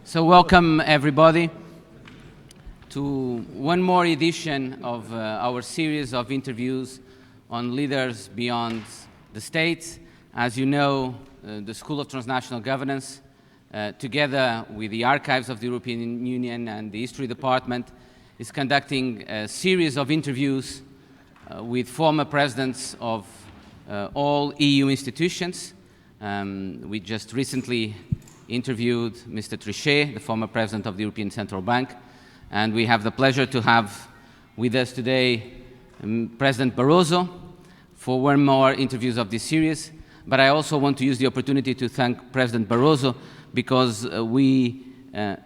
So welcome everybody to one more edition of our series of interviews on leaders beyond the states. As you know, the School of Transnational Governance, together with the Archives of the European Union and the History Department, is conducting a series of interviews with former presidents of all EU institutions. We just recently interviewed Mr. Trichet, the former president of the European Central Bank, and we have the pleasure to have with us today President Barroso for one more interviews of this series. But I also want to use the opportunity to thank President Barroso because we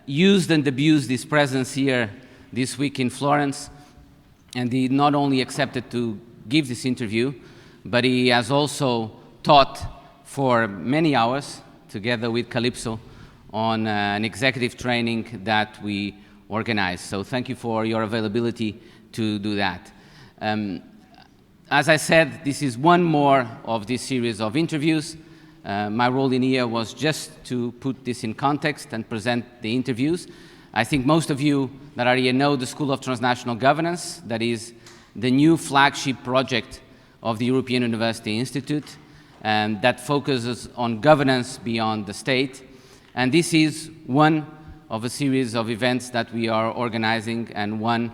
used and abused his presence here this week in Florence, and he not only accepted to give this interview, but he has also taught for many hours together with Calypso on an executive training that we organized. So thank you for your availability to do that. As I said, this is one more of this series of interviews. My role in here was just to put this in context and present the interviews. I think most of you that are here know the School of Transnational Governance, that is the new flagship project of the European University Institute, that focuses on governance beyond the state. And this is one of a series of events that we are organizing and one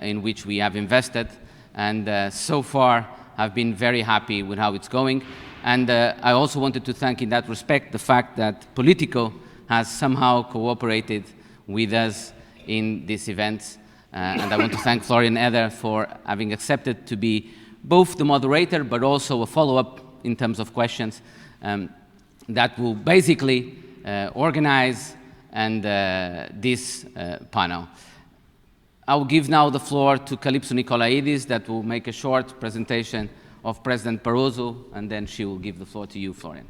in which we have invested. And so far, I've been very happy with how it's going. And I also wanted to thank in that respect the fact that Politico has somehow cooperated with us in this event. And I want to thank Florian Eder for having accepted to be both the moderator but also a follow-up in terms of questions that will basically organize and this panel. I will give now the floor to Calypso Nicolaidis that will make a short presentation of President Barroso, and then she will give the floor to you, Florian.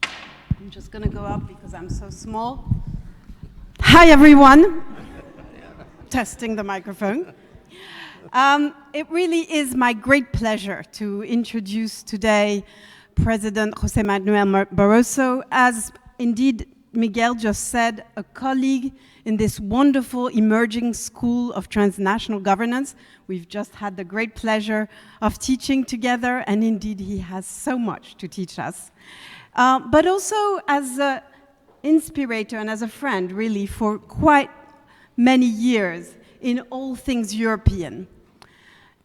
I'm just going to go up because I'm so small. Hi, everyone. Testing the microphone. It really is my great pleasure to introduce today President José Manuel Barroso, as indeed Miguel just said, a colleague in this wonderful emerging School of Transnational Governance. We've just had the great pleasure of teaching together, and indeed he has so much to teach us. But also as an inspirator and as a friend, really, for quite many years in all things European.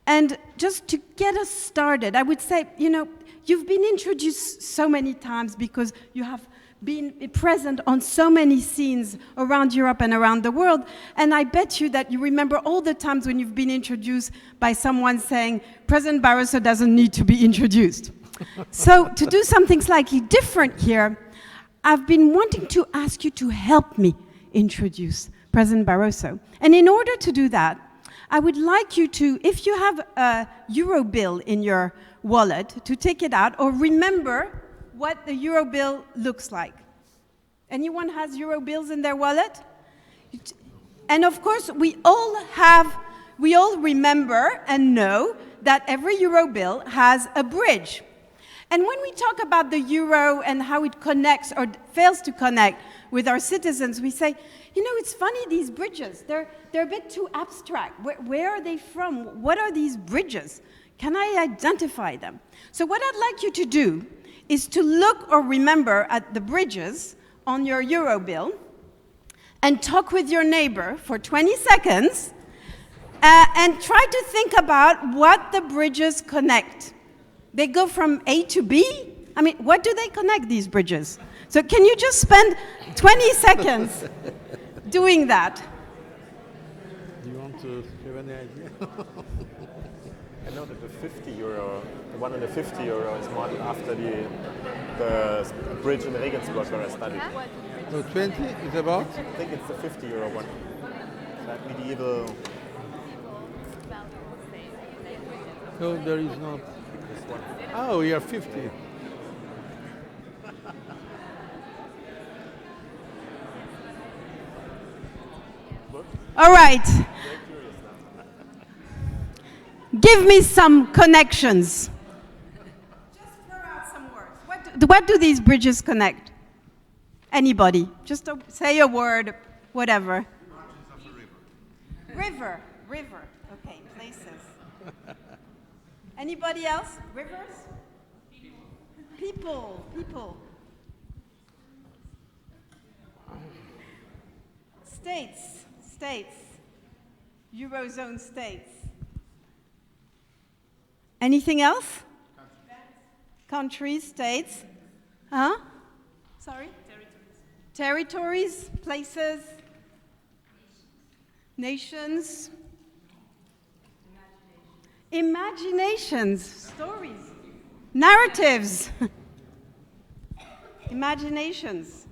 And just to get us started, I would say, you've been introduced so many times because you have been present on so many scenes around Europe and around the world, and I bet you that you remember all the times when you've been introduced by someone saying, President Barroso doesn't need to be introduced. So to do something slightly different here, I've been wanting to ask you to help me introduce President Barroso. And in order to do that, I would like you to, if you have a euro bill in your wallet, to take it out or remember what the euro bill looks like. Anyone has euro bills in their wallet? And of course, we all remember and know that every euro bill has a bridge. And when we talk about the euro and how it connects or fails to connect with our citizens, we say, it's funny, these bridges, they're a bit too abstract. Where are they from? What are these bridges? Can I identify them? So what I'd like you to do is to look or remember at the bridges on your euro bill and talk with your neighbor for 20 seconds and try to think about what the bridges connect. They go from A to B? What do they connect, these bridges? So can you just spend 20 seconds doing that? Do you want to have any idea? I know that the 50 euro, the one in the 50 euro is modeled after the bridge in Regensburg where I studied. So 20 is about? I think it's the 50 euro one. That medieval. So there is no. Oh, we are 50. All right. Give me some connections. what do these bridges connect? Anybody? Just say a word, whatever. River. Okay, places. Anybody else? Rivers? People. States. Eurozone states. Anything else? Countries, states. Huh? Sorry? Territories, places, nations. Imaginations, stories, narratives, imaginations.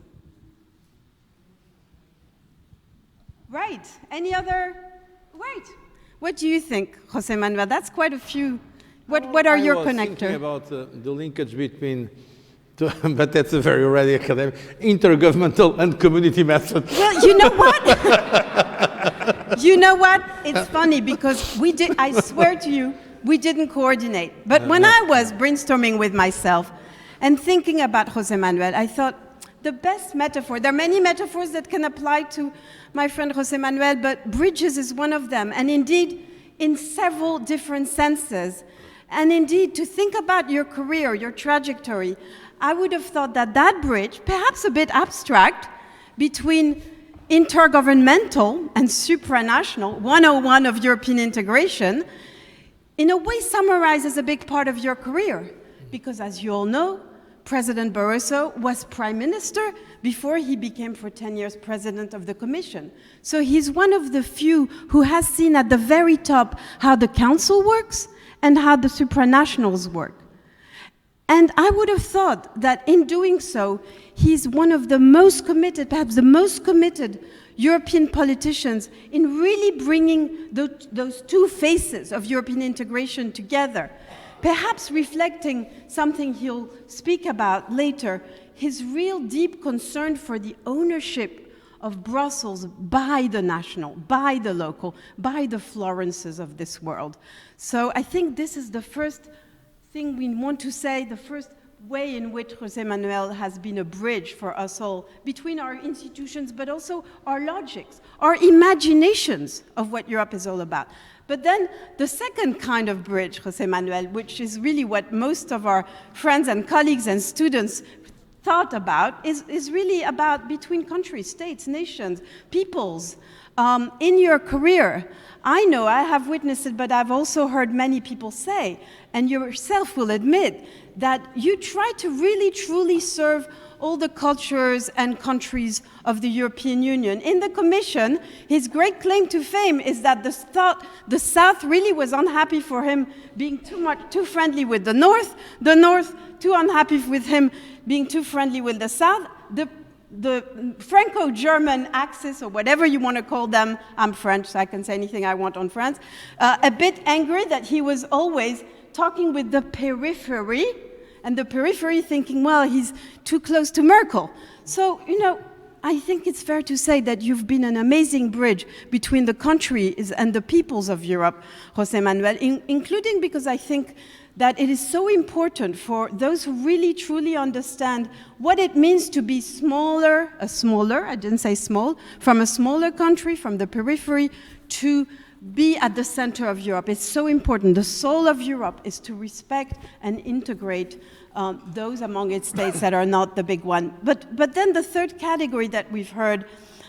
Right, any other? Right. What do you think, José Manuel? That's quite a few. What are your I was connectors? thinking about the linkage between, but that's a very already academic, intergovernmental and community method. Well, you know what? You know what? It's funny because I swear to you, we didn't coordinate. But when I was brainstorming with myself and thinking about José Manuel, I thought the best metaphor, there are many metaphors that can apply to my friend José Manuel, but bridges is one of them. And indeed, in several different senses. And indeed, to think about your career, your trajectory, I would have thought that that bridge, perhaps a bit abstract, between intergovernmental and supranational, 101 of European integration, in a way summarizes a big part of your career. Because as you all know, President Barroso was prime minister before he became for 10 years president of the Commission. So he's one of the few who has seen at the very top how the council works and how the supranationals work. And I would have thought that in doing so, he's one of the most committed, perhaps the most committed European politicians in really bringing those two faces of European integration together. Perhaps reflecting something he'll speak about later, his real deep concern for the ownership of Brussels by the national, by the local, by the Florences of this world. So I think this is the first thing we want to say, the first way in which José Manuel has been a bridge for us all between our institutions, but also our logics, our imaginations of what Europe is all about. But then the second kind of bridge, José Manuel, which is really what most of our friends and colleagues and students thought about, is really about between countries, states, nations, peoples. In your career, I know, I have witnessed it, but I've also heard many people say, and yourself will admit, that you try to really truly serve all the cultures and countries of the European Union. In the Commission, his great claim to fame is that the South really was unhappy for him being too friendly with the North too unhappy with him being too friendly with the South, the Franco-German axis, or whatever you want to call them, I'm French, so I can say anything I want on France, a bit angry that he was always talking with the periphery, and the periphery thinking, well, he's too close to Merkel. So, you know, I think it's fair to say that you've been an amazing bridge between the countries and the peoples of Europe, José Manuel, including because I think that it is so important for those who really truly understand what it means to be I didn't say small, from a smaller country, from the periphery, to be at the center of Europe. It's so important. The soul of Europe is to respect and integrate those among its states that are not the big one. But then the third category that we've heard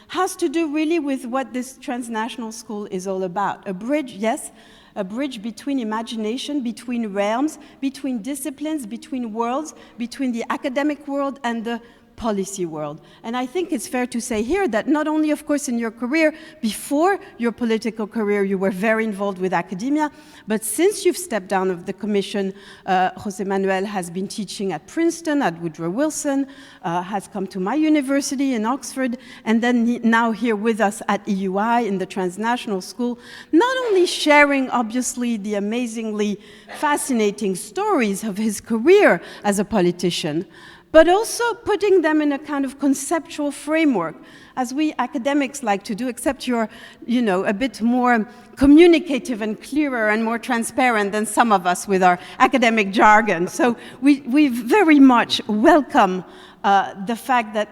has to do really with what this transnational school is all about. A bridge, yes, a bridge between imagination, between realms, between disciplines, between worlds, between the academic world and the policy world. And I think it's fair to say here that not only, of course, in your career, before your political career, you were very involved with academia, but since you've stepped down of the Commission, José Manuel has been teaching at Princeton, at Woodrow Wilson, has come to my university in Oxford, and then now here with us at EUI in the Transnational School, not only sharing, obviously, the amazingly fascinating stories of his career as a politician, but also putting them in a kind of conceptual framework, as we academics like to do, except you're, a bit more communicative and clearer and more transparent than some of us with our academic jargon. So we very much welcome the fact that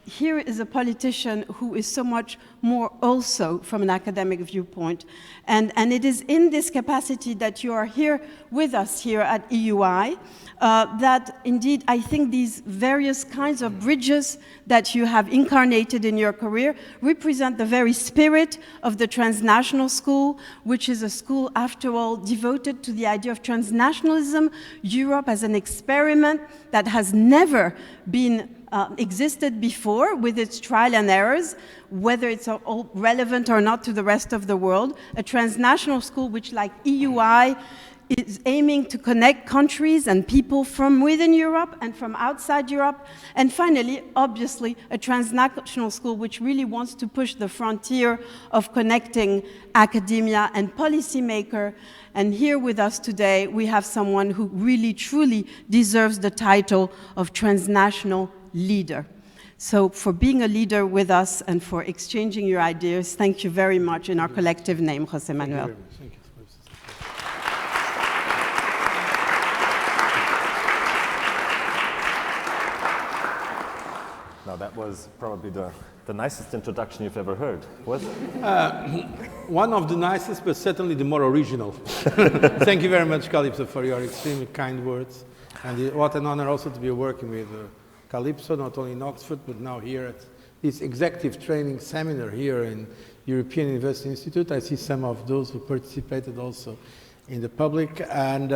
here is a politician who is so much more also from an academic viewpoint. And it is in this capacity that you are here with us here at EUI that indeed I think these various kinds of bridges that you have incarnated in your career represent the very spirit of the transnational school, which is a school, after all, devoted to the idea of transnationalism, Europe as an experiment that has never been existed before with its trial and errors, whether it's all relevant or not to the rest of the world. A transnational school which, like EUI, is aiming to connect countries and people from within Europe and from outside Europe. And finally, obviously, a transnational school which really wants to push the frontier of connecting academia and policymaker. And here with us today, we have someone who really, truly deserves the title of transnational leader. So for being a leader with us and for exchanging your ideas, thank you very much in our collective name, José Manuel. Thank you. Now that was probably the nicest introduction you've ever heard, was it? One of the nicest, but certainly the more original. Thank you very much, Calypso, for your extremely kind words. And what an honor also to be working with Calypso, not only in Oxford, but now here at this executive training seminar here in European University Institute. I see some of those who participated also in the public. And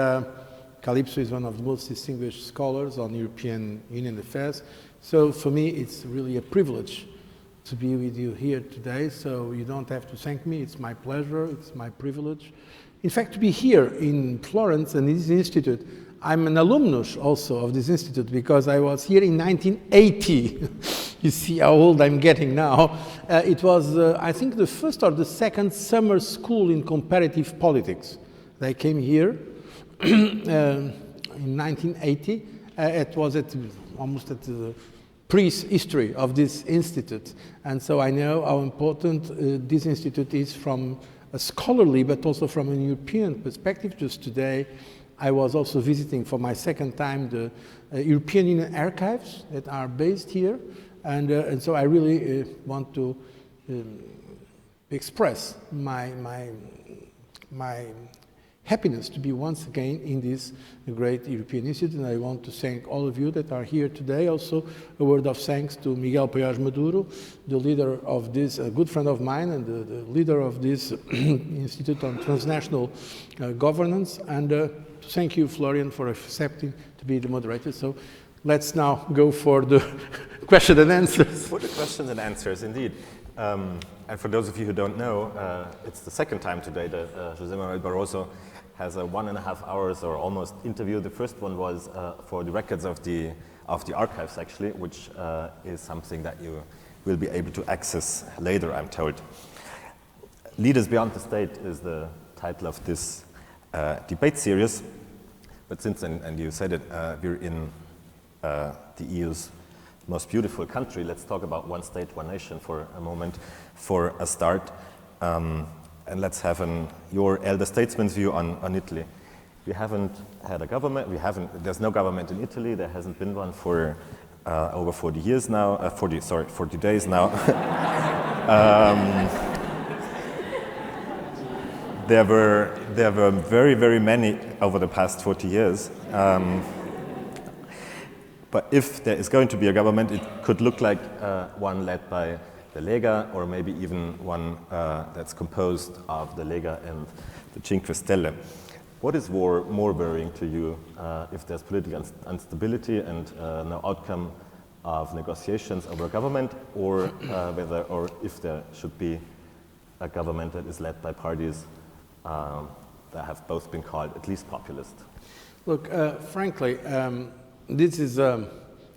Calypso is one of the most distinguished scholars on European Union affairs. So for me, it's really a privilege to be with you here today. So you don't have to thank me. It's my pleasure. It's my privilege. In fact, to be here in Florence and in this institute, I'm an alumnus also of this institute because I was here in 1980. You see how old I'm getting now. It was, I think, the first or the second summer school in comparative politics. I came here in 1980. It was almost at the pre-history of this institute. And so I know how important this institute is from a scholarly, but also from a European perspective. Just today, I was also visiting for my second time the European Union archives that are based here. And so I really want to express my happiness to be once again in this great European Institute. And I want to thank all of you that are here today. Also, a word of thanks to Miguel Paiás Maduro, the leader of this, a good friend of mine, and the leader of this Institute on Transnational Governance. And thank you, Florian, for accepting to be the moderator. So let's now go for the question and answers. For the questions and answers, indeed. And for those of you who don't know, it's the second time today that José Manuel Barroso has a 1.5 hours or almost interview. The first one was for the records of the archives, actually, which is something that you will be able to access later, I'm told. Leaders Beyond the State is the title of this debate series. But since, and you said it, we're in the EU's most beautiful country, let's talk about one state, one nation for a moment, for a start. And let's have your elder statesman's view on Italy. We haven't had a government, there's no government in Italy, there hasn't been one for over 40 years now, 40 days now. There were very, very many over the past 40 years. But if there is going to be a government, it could look like one led by the Lega, or maybe even one that's composed of the Lega and the Cinque Stelle. What is more worrying to you if there's political instability and no outcome of negotiations over a government, or if there should be a government that is led by parties that have both been called at least populist? Look, frankly, this is the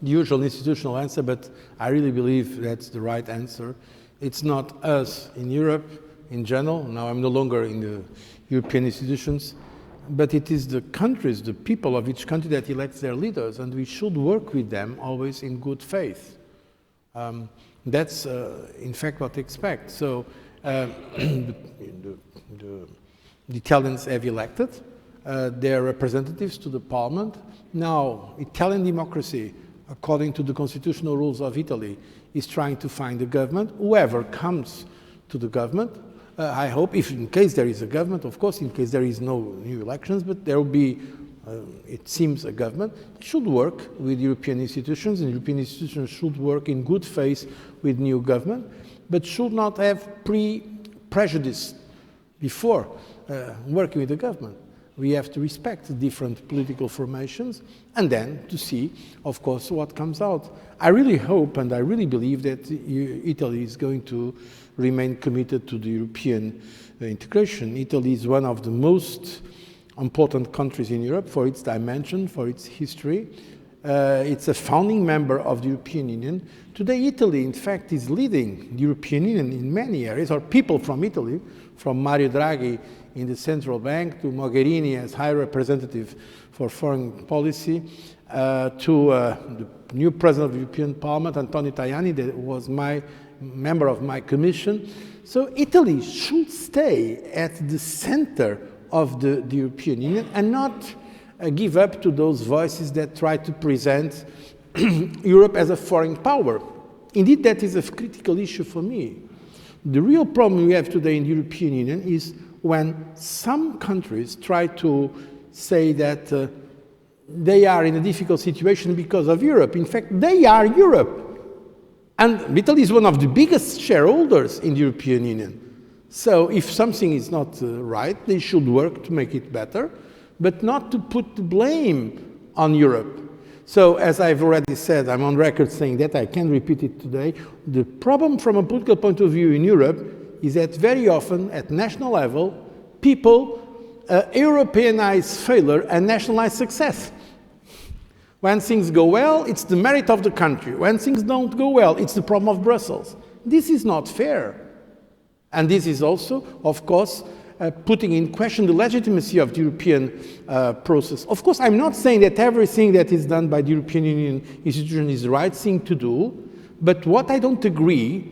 usual institutional answer, but I really believe that's the right answer. It's not us in Europe in general. Now I'm no longer in the European institutions. but it is the countries, the people of each country that elects their leaders, and we should work with them always in good faith. That's, in fact, what they expect. So the Italians have elected their representatives to the parliament. Now, Italian democracy, according to the constitutional rules of Italy, is trying to find a government. Whoever comes to the government, I hope, if in case there is a government, of course, in case there is no new elections, but there will be, it seems, a government, should work with European institutions, and European institutions should work in good faith with new government, but should not have prejudice before working with the government. We have to respect different political formations and then to see, of course, what comes out. I really hope and I really believe that Italy is going to remain committed to the European integration. Italy is one of the most important countries in Europe for its dimension, for its history. It's a founding member of the European Union. Today, Italy, in fact, is leading the European Union in many areas, or people from Italy, from Mario Draghi in the central bank to Mogherini as High Representative for Foreign Policy, to the new President of the European Parliament, Antonio Tajani, that was my member of my commission. So Italy should stay at the center of the European Union and not give up to those voices that try to present Europe as a foreign power. Indeed, that is a critical issue for me. The real problem we have today in the European Union is when some countries try to say that they are in a difficult situation because of Europe. In fact, they are Europe. And Italy is one of the biggest shareholders in the European Union. So if something is not right, they should work to make it better, but not to put the blame on Europe. So as I've already said, I'm on record saying that, I can repeat it today, the problem from a political point of view in Europe is that very often at national level, people Europeanize failure and nationalize success. When things go well, it's the merit of the country. When things don't go well, it's the problem of Brussels. This is not fair. And this is also, of course, putting in question the legitimacy of the European process. Of course, I'm not saying that everything that is done by the European Union institution is the right thing to do, but what I don't agree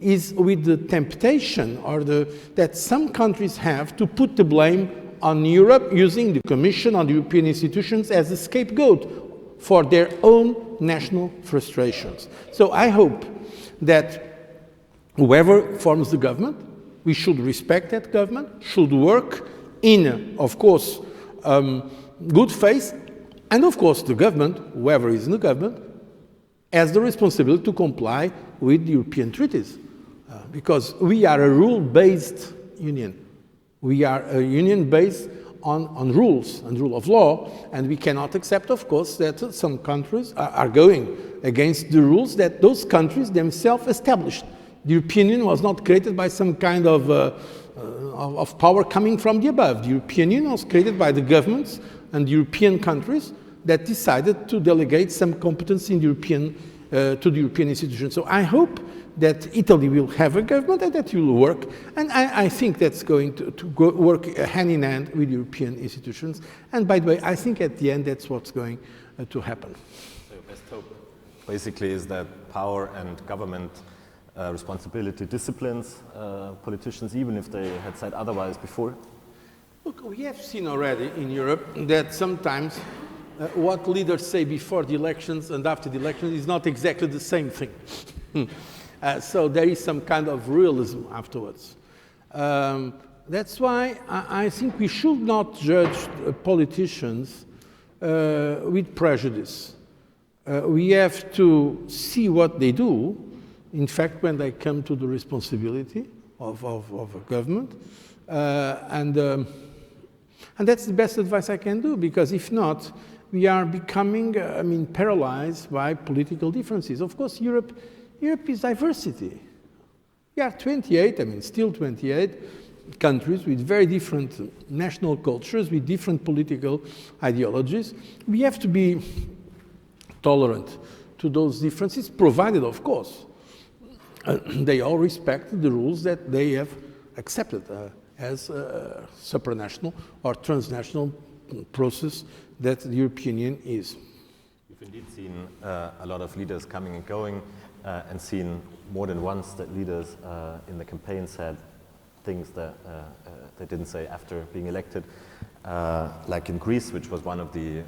is with the temptation or that some countries have to put the blame on Europe using the Commission or the European institutions as a scapegoat for their own national frustrations. So I hope that whoever forms the government, we should respect that government, should work in, of course, good faith, and of course the government, whoever is in the government, has the responsibility to comply with the European treaties. Because we are a rule-based union. We are a union based on rules and rule of law, and we cannot accept, of course, that some countries are going against the rules that those countries themselves established. The European Union was not created by some kind of power coming from the above. The European Union was created by the governments and the European countries that decided to delegate some competence in the to the European institutions. So I hope that Italy will have a government and that it will work. And I think that's going to work hand in hand with European institutions. And by the way, I think at the end that's what's going to happen. So your best hope basically is that power and government responsibility disciplines politicians, even if they had said otherwise before? Look, we have seen already in Europe that sometimes what leaders say before the elections and after the elections is not exactly the same thing. So there is some kind of realism afterwards. That's why I think we should not judge politicians with prejudice. We have to see what they do, in fact, when they come to the responsibility of a government. And that's the best advice I can do, because if not, we are becoming, paralyzed by political differences. Of course, Europe is diversity. We are 28, still 28 countries with very different national cultures, with different political ideologies. We have to be tolerant to those differences, provided, of course, they all respect the rules that they have accepted as a supranational or transnational process that the European Union is. You've indeed seen a lot of leaders coming and going, and seen more than once that leaders in the campaign said things that they didn't say after being elected, like in Greece, which was one of the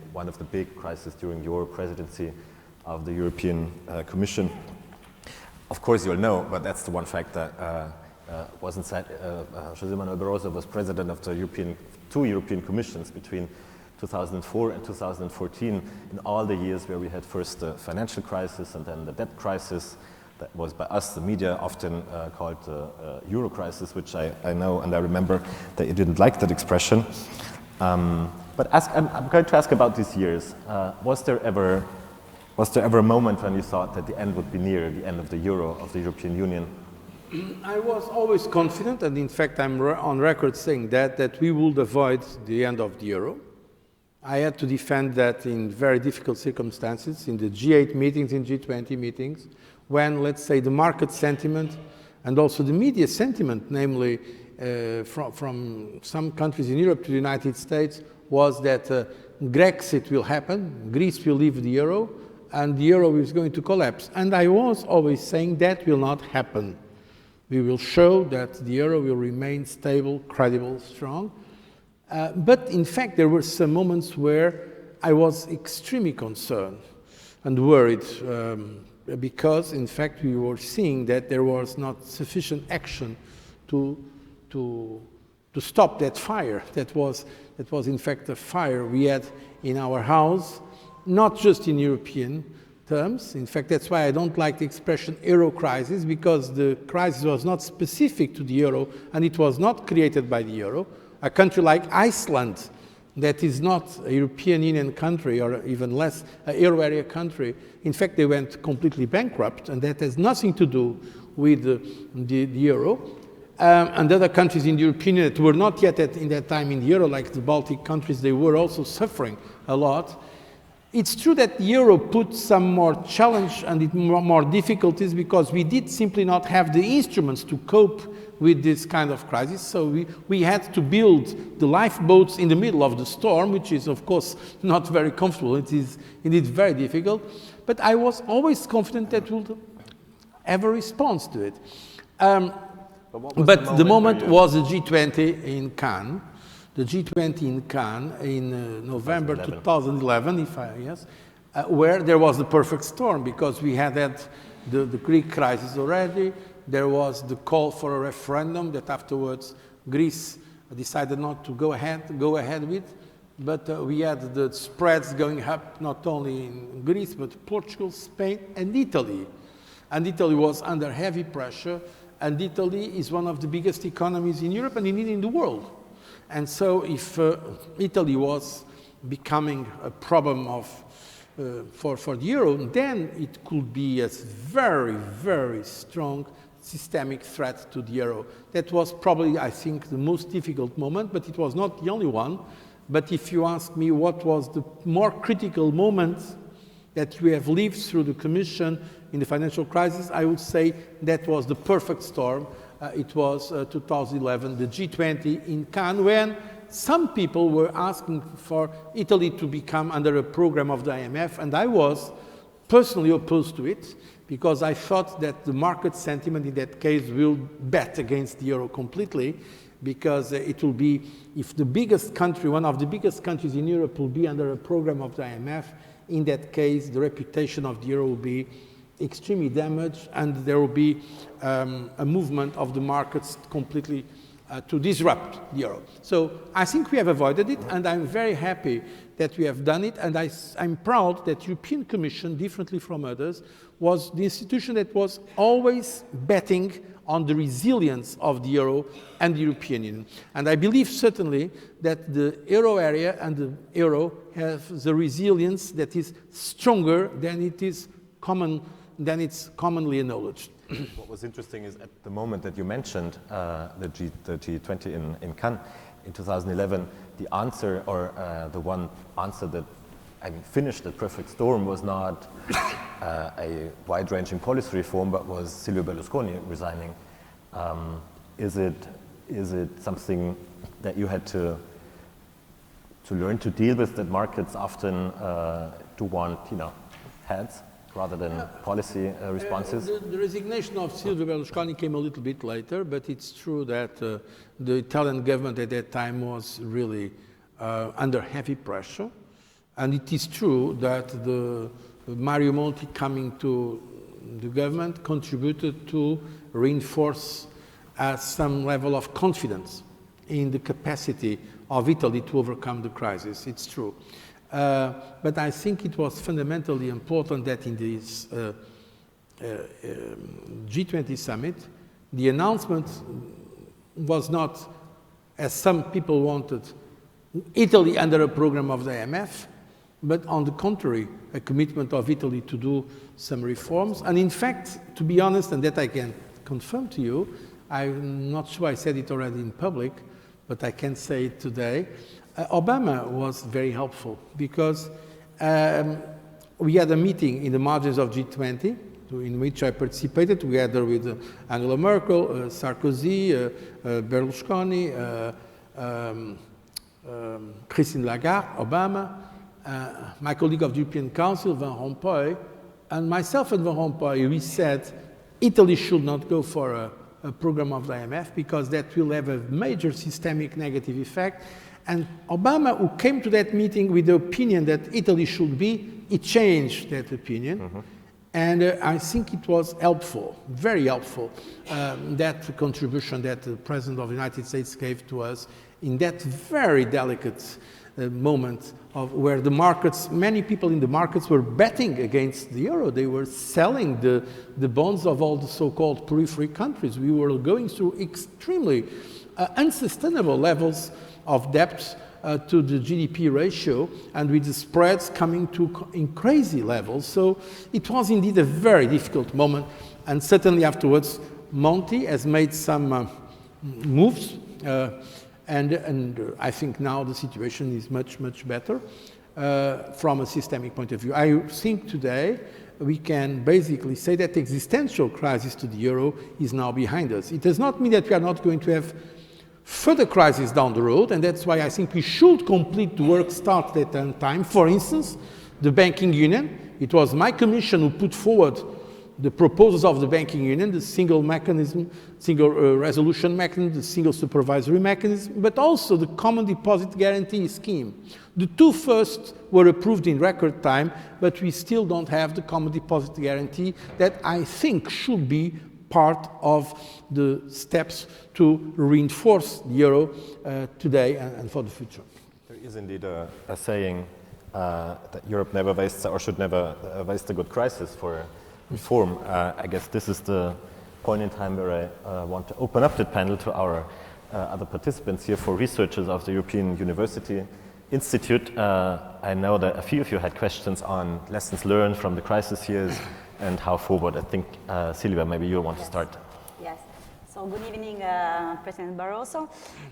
big crises during your presidency of the European Commission. Of course, you'll know, but that's the one fact that wasn't said. José Manuel Barroso was president of the two European Commissions between 2004 and 2014, in all the years where we had first the financial crisis and then the debt crisis. That was by us, the media, often called the Euro crisis, which I know and I remember that you didn't like that expression. But I'm going to ask about these years. Was there ever a moment when you thought that the end would be near, the end of the Euro, of the European Union? I was always confident, and in fact I'm on record saying that we would avoid the end of the Euro. I had to defend that in very difficult circumstances, in the G8 meetings, in G20 meetings, when, let's say, the market sentiment and also the media sentiment, namely from some countries in Europe to the United States, was that Brexit will happen, Greece will leave the Euro, and the Euro is going to collapse. And I was always saying that will not happen. We will show that the Euro will remain stable, credible, strong. But in fact, there were some moments where I was extremely concerned and worried because, in fact, we were seeing that there was not sufficient action to stop that fire. That was, in fact, a fire we had in our house, not just in European terms. In fact, that's why I don't like the expression Euro crisis, because the crisis was not specific to the Euro and it was not created by the Euro. A country like Iceland, that is not a European Union country or even less a Euro area country, in fact they went completely bankrupt, and that has nothing to do with the Euro. And other countries in the European Union that were not yet in that time in the Euro, like the Baltic countries, they were also suffering a lot. It's true that the Euro put some more challenge and more difficulties because we did simply not have the instruments to cope with this kind of crisis. So we had to build the lifeboats in the middle of the storm, which is, of course, not very comfortable. It is indeed very difficult. But I was always confident that we would have a response to it. But the moment was the G20 in Cannes. The G20 in Cannes in November 2011, where there was the perfect storm, because we had the Greek crisis already. There was the call for a referendum that afterwards Greece decided not to go ahead with. But we had the spreads going up not only in Greece, but Portugal, Spain, and Italy. And Italy was under heavy pressure, and Italy is one of the biggest economies in Europe and indeed in the world. And so if Italy was becoming a problem for the Euro, then it could be a very, very strong systemic threat to the Euro. That was probably, I think, the most difficult moment, but it was not the only one. But if you ask me what was the more critical moment that we have lived through the Commission in the financial crisis, I would say that was the perfect storm. It was 2011, the G20 in Cannes, when some people were asking for Italy to become under a program of the IMF, and I was personally opposed to it, because I thought that the market sentiment in that case will bet against the Euro completely, because it will be, if the biggest country, one of the biggest countries in Europe will be under a program of the IMF, in that case the reputation of the Euro will be extremely damaged, and there will be a movement of the markets completely to disrupt the Euro. So I think we have avoided it, and I'm very happy that we have done it, and I'm proud that the European Commission, differently from others, was the institution that was always betting on the resilience of the Euro and the European Union. And I believe certainly that the Euro area and the Euro have the resilience that is stronger than it's commonly acknowledged. What was interesting is at the moment that you mentioned the G20 in Cannes in 2011, the answer, or the one answer that finished the perfect storm, was not a wide-ranging policy reform, but was Silvio Berlusconi resigning. Is is it something that you had to learn to deal with, that markets often do want, heads rather than policy responses? The resignation of Silvio Berlusconi came a little bit later, but it's true that the Italian government at that time was really under heavy pressure. And it is true that the Mario Monti coming to the government contributed to reinforce some level of confidence in the capacity of Italy to overcome the crisis. It's true. But I think it was fundamentally important that in this G20 summit, the announcement was not, as some people wanted, Italy under a program of the IMF, but on the contrary, a commitment of Italy to do some reforms. And in fact, to be honest, and that I can confirm to you, I'm not sure I said it already in public, but I can say it today, Obama was very helpful because we had a meeting in the margins of G20 in which I participated together with Angela Merkel, Sarkozy, Berlusconi, Christine Lagarde, Obama, my colleague of the European Council, Van Rompuy, and myself and Van Rompuy, we said Italy should not go for a program of the IMF because that will have a major systemic negative effect. And Obama, who came to that meeting with the opinion that Italy should be, he changed that opinion. Mm-hmm. And I think it was helpful, very helpful, that contribution that the President of the United States gave to us in that very delicate moment of where the markets, many people in the markets were betting against the euro. They were selling the bonds of all the so-called periphery countries. We were going through extremely unsustainable levels of debt to the GDP ratio, and with the spreads coming to in crazy levels. So it was indeed a very difficult moment, and certainly afterwards Monti has made some moves, and I think now the situation is much, much better from a systemic point of view. I think today we can basically say that the existential crisis to the euro is now behind us. It does not mean that we are not going to have further crises down the road, and that's why I think we should complete the work started at time. For instance, the banking union. It was my commission who put forward the proposals of the banking union, the single mechanism, single resolution mechanism, the single supervisory mechanism, but also the common deposit guarantee scheme. The two first were approved in record time, but we still don't have the common deposit guarantee that I think should be part of the steps to reinforce the euro today and for the future. There is indeed a saying that Europe never wastes or should never waste a good crisis for reform. I guess this is the point in time where I want to open up the panel to our other participants here. For researchers of the European University Institute, I know that a few of you had questions on lessons learned from the crisis years and how forward. I think, Silvia, maybe you want to start. Yes. So good evening, President Barroso.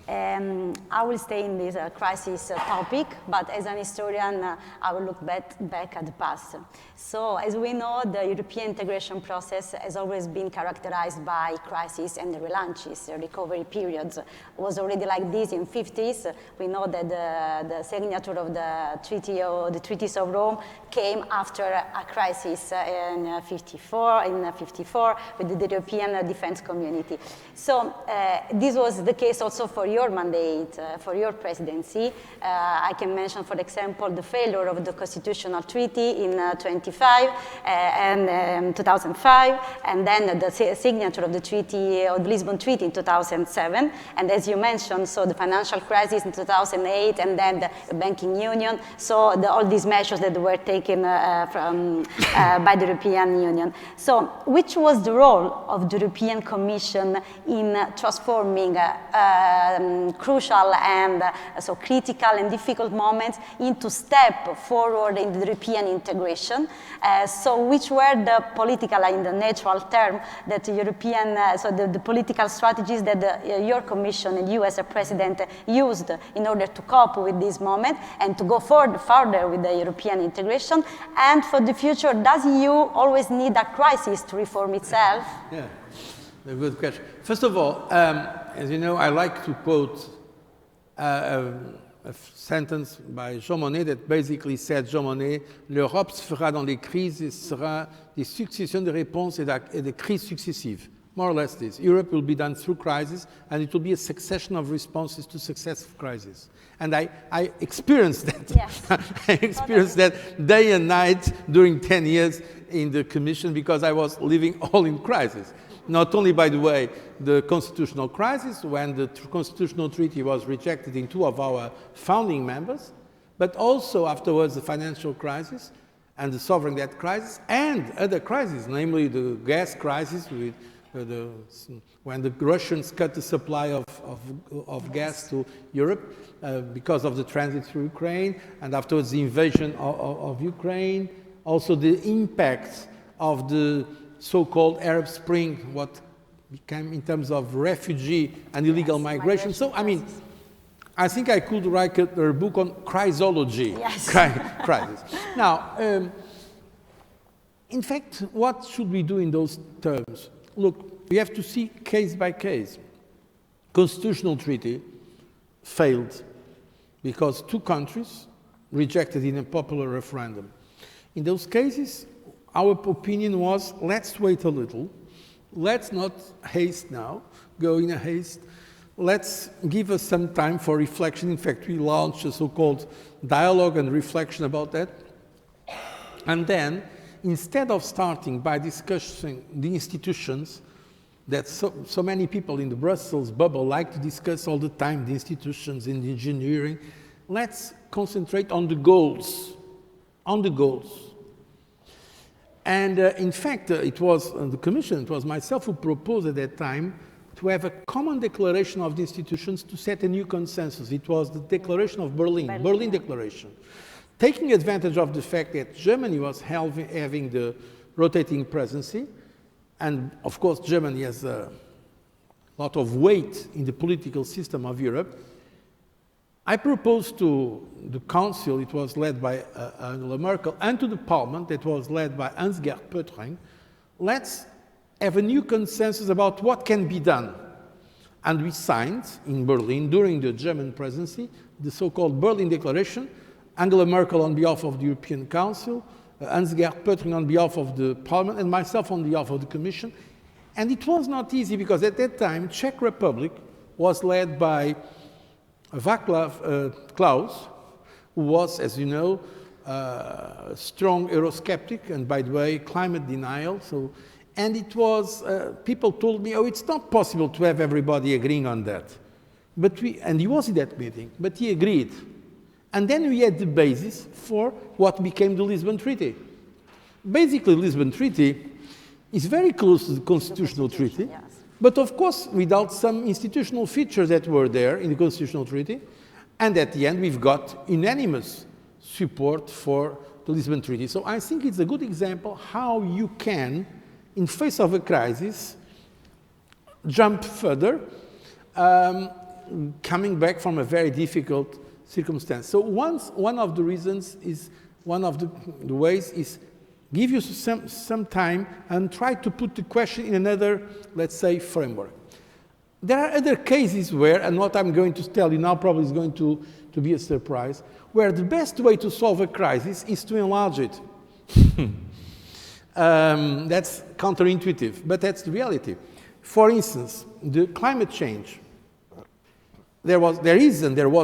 I will stay in this crisis topic, but as an historian, I will look back at the past. So as we know, the European integration process has always been characterized by crises and relaunches. Recovery periods was already like this in the 50s. We know that the signature of the treaties of Rome came after a crisis in 54 with the European defense community. So this was the case also for your mandate, for your presidency. I can mention, for example, the failure of the constitutional treaty in 2005, and then the signature of the treaty, of the Lisbon Treaty in 2007. And as you mentioned, so the financial crisis in 2008, and then the banking union. So all these measures that were taken by the European Union. So which was the role of the European Commission in transforming crucial and so critical and difficult moments into step forward in the European integration? So which were the political, in the natural term, that the European, so the political strategies that your Commission and you as a President used in order to cope with this moment and to go further with the European integration? And for the future, does the EU always need a crisis to reform itself? Yeah. A good question. First of all, as you know, I like to quote a sentence by Jean Monnet that basically said, Jean Monnet, l'Europe se fera dans les crises et sera des successions de réponses et de crises successives. More or less this. Europe will be done through crisis, and it will be a succession of responses to successive crises. And I experienced that. Yes. I experienced that day and night during 10 years in the Commission because I was living all in crisis. Not only, by the way, the constitutional crisis, when the constitutional treaty was rejected in 2 of our founding members, but also afterwards the financial crisis and the sovereign debt crisis and other crises, namely the gas crisis with when the Russians cut the supply of gas to Europe because of the transit through Ukraine, and afterwards the invasion of Ukraine, also the impact of the so-called Arab Spring, what became in terms of refugee and illegal migration. So, I mean, I think I could write a book on crisology. Yes. Crisis. Now, in fact, what should we do in those terms? Look, we have to see case by case. Constitutional treaty failed because 2 countries rejected in a popular referendum. In those cases, our opinion was, let's wait a little. Let's not haste now, go in a haste. Let's give us some time for reflection. In fact, we launched a so-called dialogue and reflection about that. And then, instead of starting by discussing the institutions that so many people in the Brussels bubble like to discuss all the time, the institutions in the engineering, let's concentrate on the goals, And in fact, it was the Commission, it was myself who proposed at that time to have a common declaration of the institutions to set a new consensus. It was the Declaration of Berlin Declaration. Taking advantage of the fact that Germany was having the rotating presidency, and of course Germany has a lot of weight in the political system of Europe, I proposed to the Council, it was led by Angela Merkel, and to the Parliament, that was led by Hans-Gert Pöttering, let's have a new consensus about what can be done. And we signed in Berlin, during the German presidency, the so-called Berlin Declaration, Angela Merkel on behalf of the European Council, Hans-Gert Pöttering on behalf of the Parliament, and myself on behalf of the Commission. And it was not easy because at that time, Czech Republic was led by Václav Klaus, who was, as you know, a strong Eurosceptic and, by the way, climate denial. And it was, people told me, oh, it's not possible to have everybody agreeing on that. And he was in that meeting, but he agreed. And then we had the basis for what became the Lisbon Treaty. Basically, the Lisbon Treaty is very close to the Constitutional Treaty, yes. But of course, without some institutional features that were there in the Constitutional Treaty. And at the end, we've got unanimous support for the Lisbon Treaty. So I think it's a good example how you can, in face of a crisis, jump further, coming back from a very difficult circumstance. So one of the reasons is, one of the ways is give you some time and try to put the question in another, let's say, framework. There are other cases where, and what I'm going to tell you now probably is going to be a surprise, where the best way to solve a crisis is to enlarge it. That's counterintuitive, but that's the reality. For instance, the climate change. There was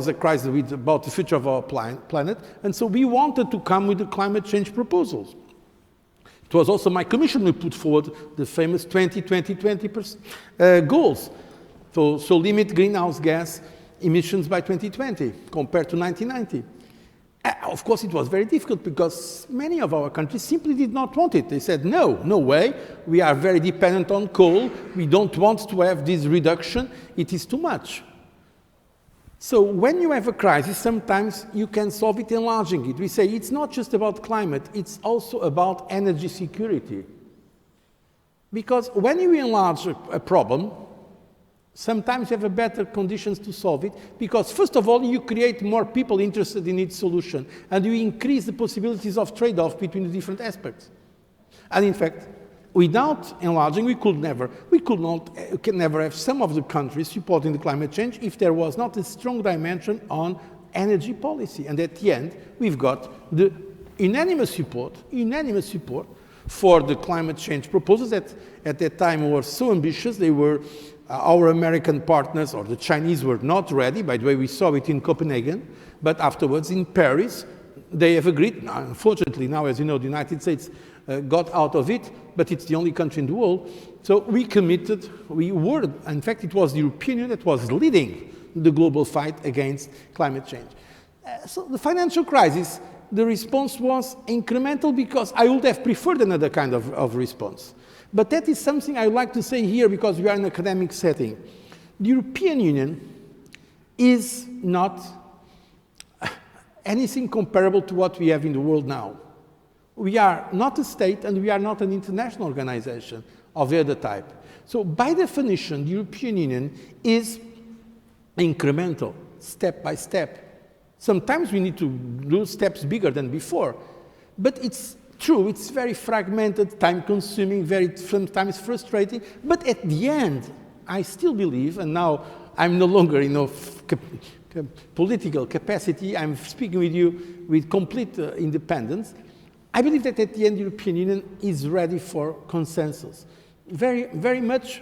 a crisis about the future of our planet, and so we wanted to come with the climate change proposals. It was also my commission who put forward the famous 20-20-20 goals. So limit greenhouse gas emissions by 2020 compared to 1990. Of course, it was very difficult because many of our countries simply did not want it. They said, no way, we are very dependent on coal, we don't want to have this reduction, it is too much. So when you have a crisis, sometimes you can solve it enlarging it. We say it's not just about climate, it's also about energy security. Because when you enlarge a problem, sometimes you have a better conditions to solve it, because first of all, you create more people interested in its solution, and you increase the possibilities of trade-off between the different aspects. And in fact, without enlarging, we could never have some of the countries supporting the climate change if there was not a strong dimension on energy policy. And at the end, we've got the unanimous support for the climate change proposals that at that time were so ambitious. They were, our American partners or the Chinese were not ready. By the way, we saw it in Copenhagen, but afterwards in Paris, they have agreed. Now, unfortunately, now, as you know, the United States got out of it, but it's the only country in the world. So we committed, in fact, it was the European Union that was leading the global fight against climate change. So the financial crisis, the response was incremental because I would have preferred another kind of response. But that is something I would like to say here because we are in an academic setting. The European Union is not anything comparable to what we have in the world now. We are not a state and we are not an international organization of the other type. So by definition, the European Union is incremental, step by step. Sometimes we need to do steps bigger than before, but it's true, it's very fragmented, time-consuming, very sometimes frustrating, but at the end, I still believe, and now I'm no longer political capacity, I'm speaking with you with complete independence, I believe that at the end, the European Union is ready for consensus. Very, very much,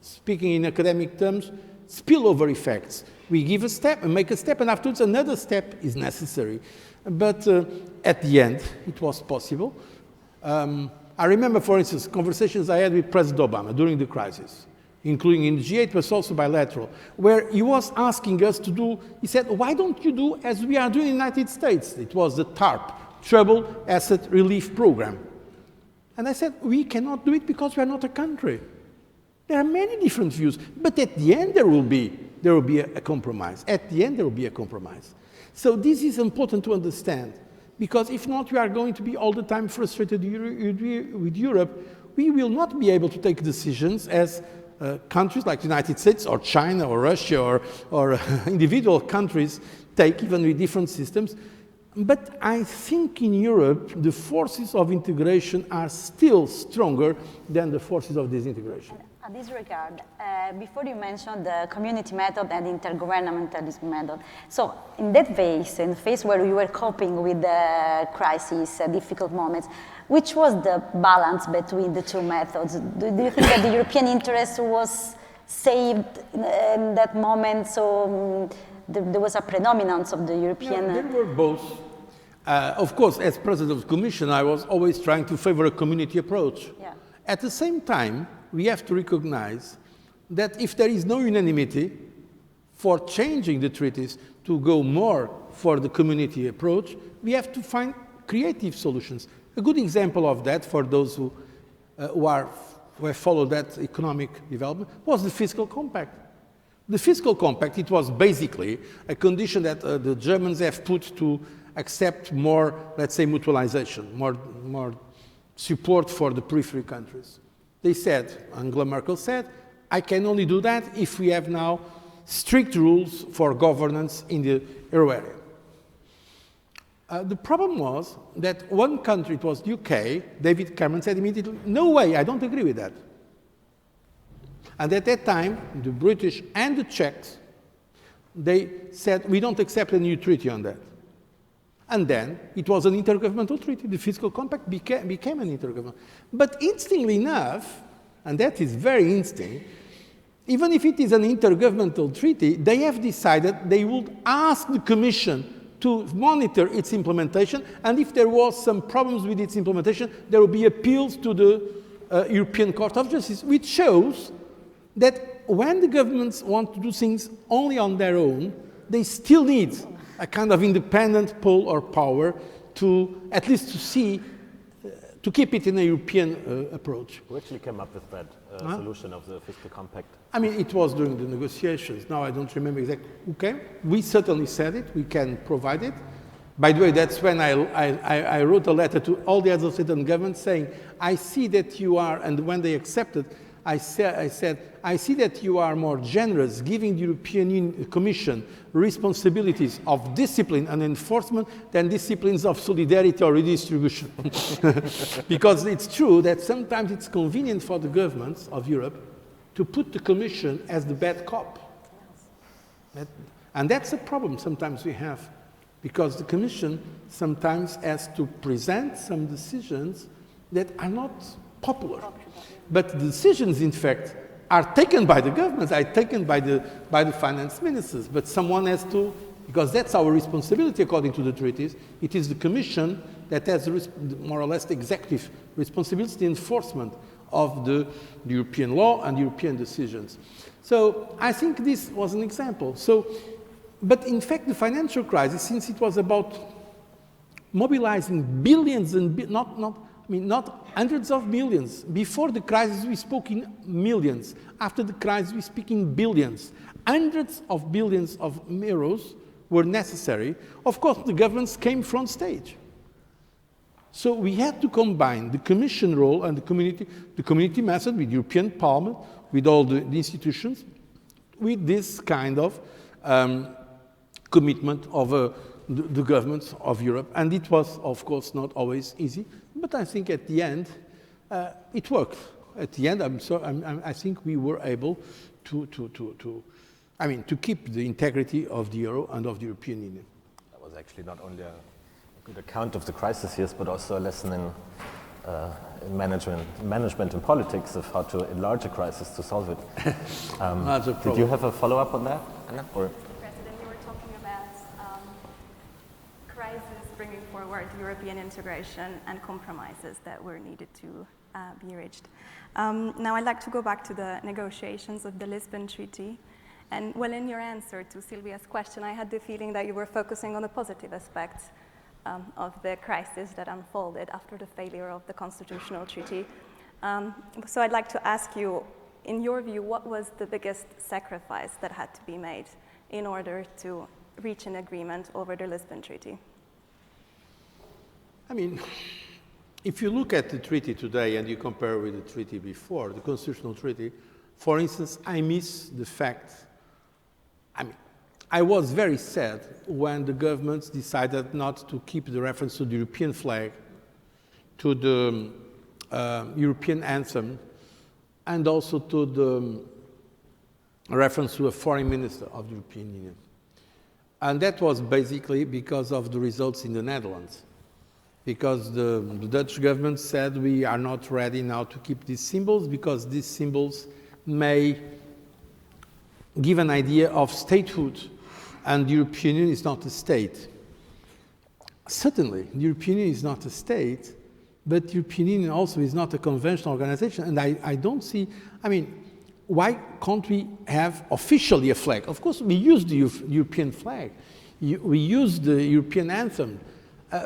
speaking in academic terms, spillover effects. We give a step and make a step, and afterwards another step is necessary. But at the end, it was possible. I remember, for instance, conversations I had with President Obama during the crisis, including in the G8, but also bilateral, where he was asking us to do, he said, why don't you do as we are doing in the United States? It was the TARP, Trouble Asset Relief Program. And I said, we cannot do it because we are not a country. There are many different views, but at the end there will be a compromise. At the end there will be a compromise. So this is important to understand, because if not, we are going to be all the time frustrated with Europe. We will not be able to take decisions as countries like the United States or China or Russia or individual countries take, even with different systems. But I think in Europe, the forces of integration are still stronger than the forces of disintegration. In this regard, before you mentioned the community method and intergovernmentalism method, so in that phase, in the phase where you were coping with the crisis, difficult moments, which was the balance between the two methods? Do you think that the European interest was saved in that moment, so there was a predominance of the European... No, there were both. Of course, as President of the Commission, I was always trying to favor a community approach. Yeah. At the same time, we have to recognize that if there is no unanimity for changing the treaties to go more for the community approach, we have to find creative solutions. A good example of that, for those who have followed that economic development, was the fiscal compact. The fiscal compact, it was basically a condition that the Germans have put to accept more, let's say, mutualization, more support for the periphery countries. They said, Angela Merkel said, I can only do that if we have now strict rules for governance in the euro area. The problem was that one country, it was the UK, David Cameron said immediately, no way, I don't agree with that. And at that time, the British and the Czechs, they said, we don't accept a new treaty on that. And then it was an intergovernmental treaty. The fiscal compact became an intergovernmental. But interestingly enough, and that is very interesting, even if it is an intergovernmental treaty, they have decided they would ask the Commission to monitor its implementation, and if there was some problems with its implementation, there will be appeals to the European Court of Justice, which shows that when the governments want to do things only on their own, they still need a kind of independent pole or power to, at least to see, to keep it in a European approach. Who actually came up with that solution of the fiscal compact? I mean, it was during the negotiations. Now I don't remember exactly who came. We certainly said it. We can provide it. By the way, that's when I wrote a letter to all the other state and governments saying, I see that you are, and when they accepted, I said, I see that you are more generous giving the European Commission responsibilities of discipline and enforcement than disciplines of solidarity or redistribution. Because it's true that sometimes it's convenient for the governments of Europe to put the Commission as the bad cop. And that's a problem sometimes we have, because the Commission sometimes has to present some decisions that are not popular. But the decisions, in fact, are taken by the governments, are taken by the finance ministers. But someone has to, because that's our responsibility according to the treaties, it is the Commission that has more or less the executive responsibility, the enforcement of the European law and European decisions. So I think this was an example. But in fact, the financial crisis, since it was about mobilizing billions and not hundreds of millions. Before the crisis, we spoke in millions. After the crisis, we speak in billions. Hundreds of billions of euros were necessary. Of course, the governments came front stage. So we had to combine the Commission role and the community method with European Parliament, with all the institutions, with this kind of commitment of the governments of Europe. And it was, of course, not always easy. But I think at the end, it worked. At the end, I think we were able to keep the integrity of the euro and of the European Union. That was actually not only a good account of the crisis years, but also a lesson in management and politics of how to enlarge a crisis to solve it. Did you have a follow-up on that, Anna? Or? President, you were talking about crisis bringing forward European integration and compromises that were needed to be reached. Now I'd like to go back to the negotiations of the Lisbon Treaty. And well, in your answer to Sylvia's question, I had the feeling that you were focusing on the positive aspects of the crisis that unfolded after the failure of the constitutional treaty. So I'd like to ask you, in your view, what was the biggest sacrifice that had to be made in order to reach an agreement over the Lisbon Treaty? I mean, if you look at the treaty today and you compare with the treaty before, the constitutional treaty, for instance, I miss the fact, I was very sad when the governments decided not to keep the reference to the European flag, to the European anthem, and also to the reference to a foreign minister of the European Union. And that was basically because of the results in the Netherlands. Because the Dutch government said we are not ready now to keep these symbols because these symbols may give an idea of statehood, and the European Union is not a state. Certainly, the European Union is not a state, but the European Union also is not a conventional organization, and I don't see, why can't we have officially a flag? Of course, we use the European flag, we use the European anthem,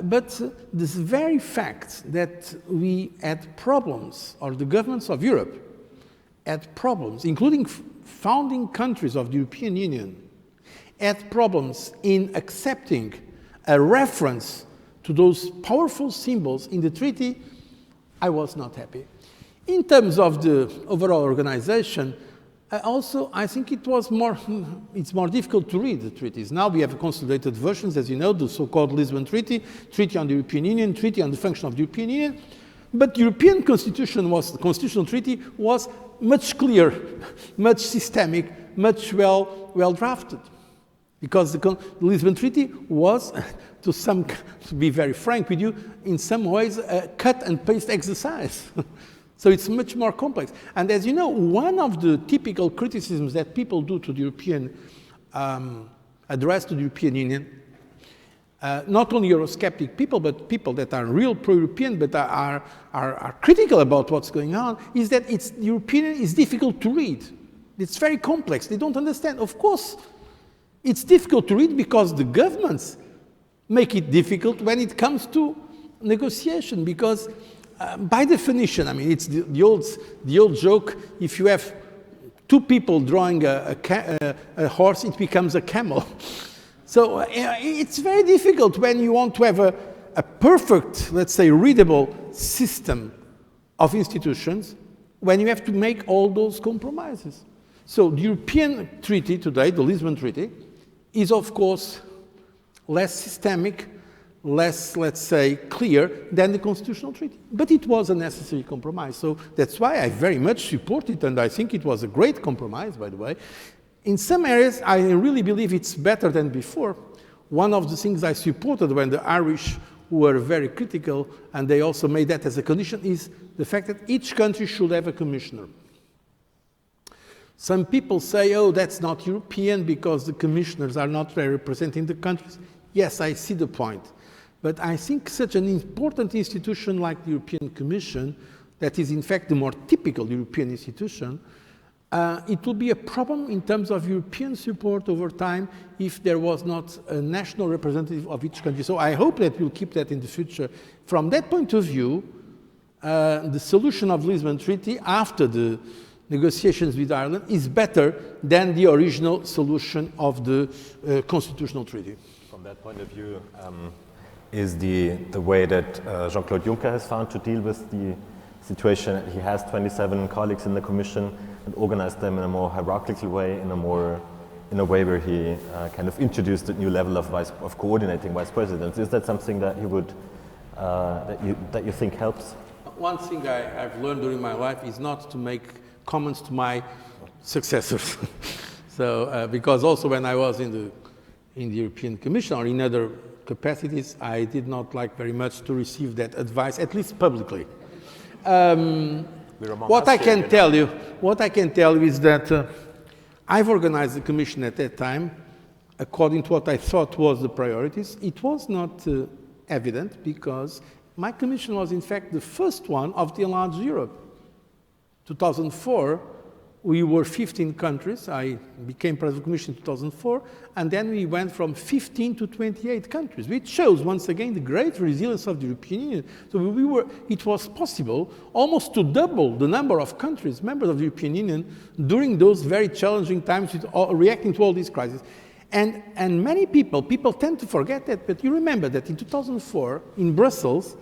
but this very fact that we had problems, or the governments of Europe had problems, including founding countries of the European Union, had problems in accepting a reference to those powerful symbols in the treaty, I was not happy. In terms of the overall organization, I think it's more difficult to read the treaties. Now we have consolidated versions, as you know, the so-called Lisbon Treaty, Treaty on the European Union, Treaty on the Function of the European Union. But the European the Constitutional Treaty was much clearer, much systemic, much well drafted. Because the Lisbon Treaty was, to be very frank with you, in some ways a cut and paste exercise. So it's much more complex. And as you know, one of the typical criticisms that people do to the European address to the European Union, not only Eurosceptic people, but people that are real pro-European but are critical about what's going on, is that the European Union is difficult to read. It's very complex. They don't understand. Of course, it's difficult to read because the governments make it difficult when it comes to negotiation, because by definition, it's the old joke, if you have two people drawing a horse, it becomes a camel. So it's very difficult when you want to have a perfect, let's say, readable system of institutions when you have to make all those compromises. So the European Treaty today, the Lisbon Treaty, is of course less systemic, less, let's say, clear than the Constitutional Treaty. But it was a necessary compromise. So that's why I very much support it, and I think it was a great compromise, by the way. In some areas, I really believe it's better than before. One of the things I supported when the Irish were very critical, and they also made that as a condition, is the fact that each country should have a commissioner. Some people say, oh, that's not European because the commissioners are not representing the countries. Yes, I see the point. But I think such an important institution like the European Commission, that is in fact the more typical European institution, it will be a problem in terms of European support over time if there was not a national representative of each country. So I hope that we'll keep that in the future. From that point of view, the solution of the Lisbon Treaty after the negotiations with Ireland is better than the original solution of the Constitutional Treaty. From that point of view, is the way that Jean-Claude Juncker has found to deal with the situation. He has 27 colleagues in the Commission and organized them in a more hierarchical way, in a way where he kind of introduced a new level of coordinating vice presidents. Is that something that you would that you think helps? One thing I've learned during my life is not to make comments to my successors. So because also when I was in the European Commission or in other capacities, I did not like very much to receive that advice, at least publicly. What I can tell you is that I've organized the Commission at that time according to what I thought was the priorities. It was not evident because my Commission was in fact the first one of the enlarged Europe. 2004, we were 15 countries. I became President of the Commission in 2004, and then we went from 15 to 28 countries, which shows, once again, the great resilience of the European Union. So it was possible almost to double the number of countries, members of the European Union, during those very challenging times, reacting to all these crises. And many people tend to forget that, but you remember that in 2004, in Brussels,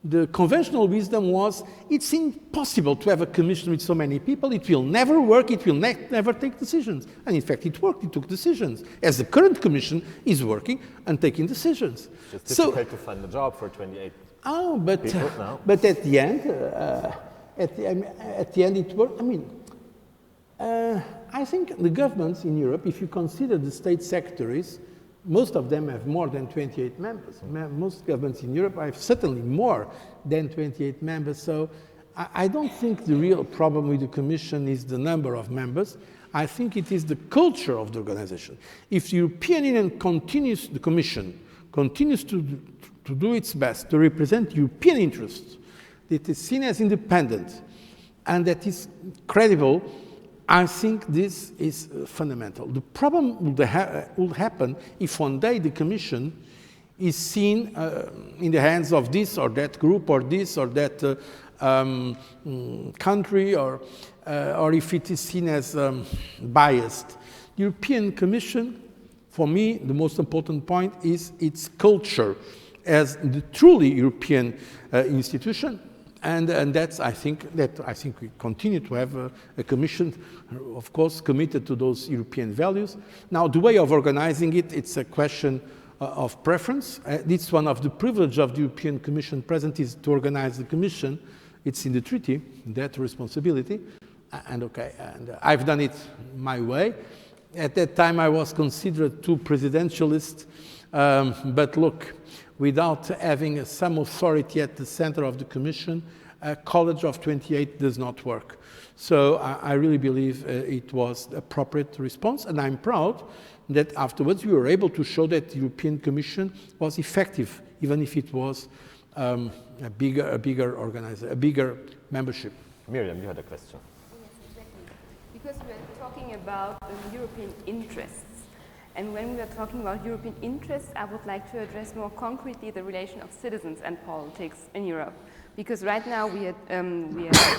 the conventional wisdom was, it's impossible to have a commission with so many people, it will never work, it will never take decisions. And in fact, it worked, it took decisions, as the current commission is working and taking decisions. It's difficult to find a job for 28 people now. But at the end, it worked. I mean, I think the governments in Europe, if you consider the state secretaries, most of them have more than 28 members. Most governments in Europe have certainly more than 28 members. So I don't think the real problem with the Commission is the number of members. I think it is the culture of the organization. If the European Union continues, the Commission continues to do its best to represent European interests, that is seen as independent and that is credible, I think this is fundamental. The problem will happen if one day the Commission is seen in the hands of this or that group or this or that country, or if it is seen as biased. The European Commission, for me, the most important point is its culture as the truly European institution. And that's, I think we continue to have a commission, of course, committed to those European values. Now, the way of organizing it, it's a question of preference. It's one of the privileges of the European Commission present is to organize the Commission. It's in the treaty, that responsibility. And I've done it my way. At that time, I was considered too presidentialist, but look, without having some authority at the center of the Commission, a college of 28 does not work. So I really believe it was the appropriate response, and I'm proud that afterwards we were able to show that the European Commission was effective, even if it was a bigger membership. Miriam, you had a question. Yes, exactly. Because we are talking about European interests. And when we are talking about European interests, I would like to address more concretely the relation of citizens and politics in Europe. Because right now we are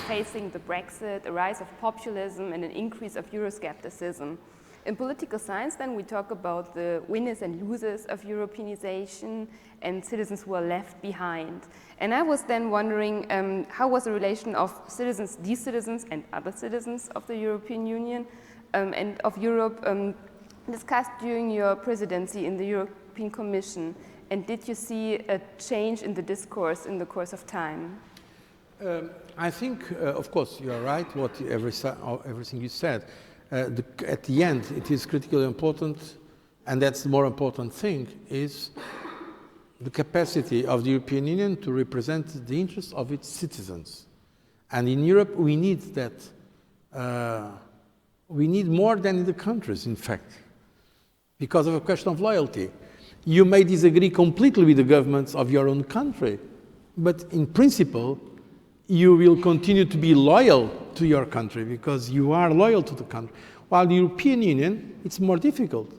facing the Brexit, a rise of populism and an increase of Euroscepticism. In political science, then, we talk about the winners and losers of Europeanization and citizens who are left behind. And I was then wondering, how was the relation of citizens, these citizens, and other citizens of the European Union and of Europe discussed during your presidency in the European Commission? And did you see a change in the discourse in the course of time? I think, of course, you are right, everything you said. At the end, it is critically important, and that's the more important thing, is the capacity of the European Union to represent the interests of its citizens. And in Europe, we need that. We need more than in the countries, in fact, because of a question of loyalty. You may disagree completely with the governments of your own country, but in principle, you will continue to be loyal to your country because you are loyal to the country. While the European Union, it's more difficult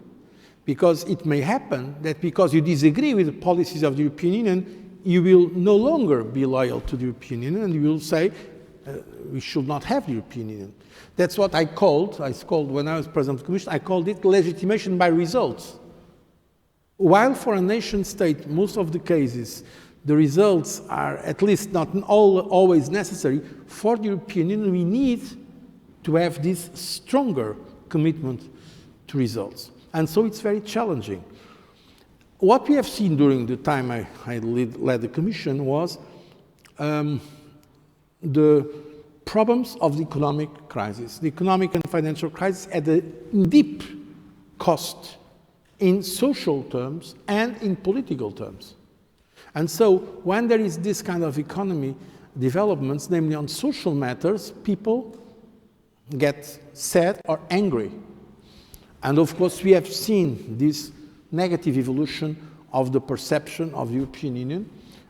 because it may happen that because you disagree with the policies of the European Union, you will no longer be loyal to the European Union and you will say, we should not have the European Union. That's what I called when I was President of the Commission, I called it legitimation by results. While for a nation state, most of the cases, the results are at least not always necessary, for the European Union we need to have this stronger commitment to results. And so it's very challenging. What we have seen during the time I led the Commission was the problems of the economic crisis. The economic and financial crisis at a deep cost in social terms and in political terms. And so when there is this kind of economy developments, namely on social matters, people get sad or angry. And of course, we have seen this negative evolution of the perception of the European Union,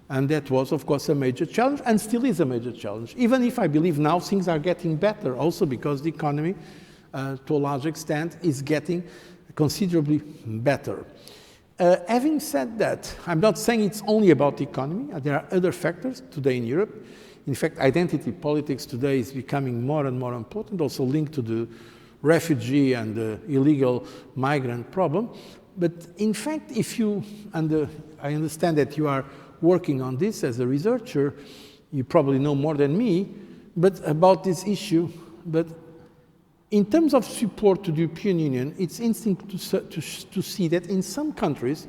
and that was, of course, a major challenge, and still is a major challenge, even if I believe now things are getting better, also because the economy, to a large extent, is getting considerably better. Having said that, I'm not saying it's only about the economy. There are other factors today in Europe. In fact, identity politics today is becoming more and more important, also linked to the refugee and the illegal migrant problem. But in fact, if you, and I understand that you are working on this as a researcher, you probably know more than me, but about this issue. But in terms of support to the European Union, it's interesting to see that in some countries,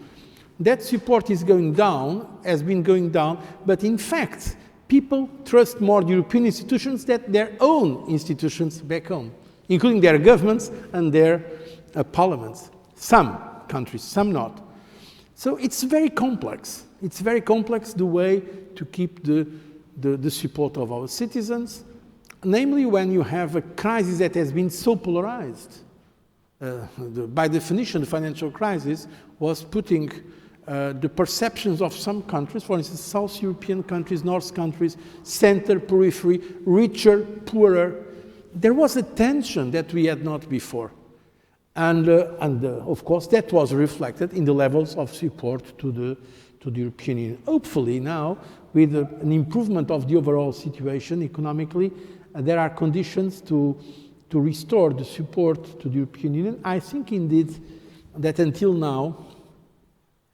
that support is going down, has been going down, but in fact, people trust more the European institutions than their own institutions back home, including their governments and their parliaments. Some countries, some not. So it's very complex. It's very complex the way to keep the support of our citizens, namely when you have a crisis that has been so polarized. By definition, the financial crisis was putting the perceptions of some countries, for instance, South European countries, North countries, center, periphery, richer, poorer. There was a tension that we had not before. And of course, that was reflected in the levels of support to the European Union. Hopefully now, with an improvement of the overall situation economically, there are conditions to restore the support to the European Union. I think indeed that until now,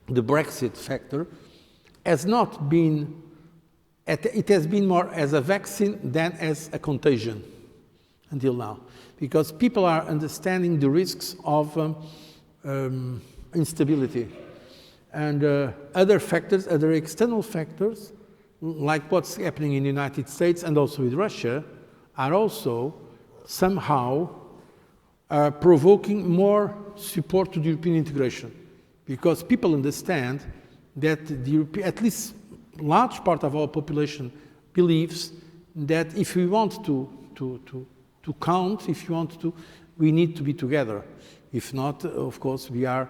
the Brexit factor has not been, it has been more as a vaccine than as a contagion until now. Because people are understanding the risks of instability. And other factors, other external factors, like what's happening in the United States and also with Russia, are also somehow provoking more support to the European integration. Because people understand that at least a large part of our population believes that if we want to count, we need to be together. If not, of course, we are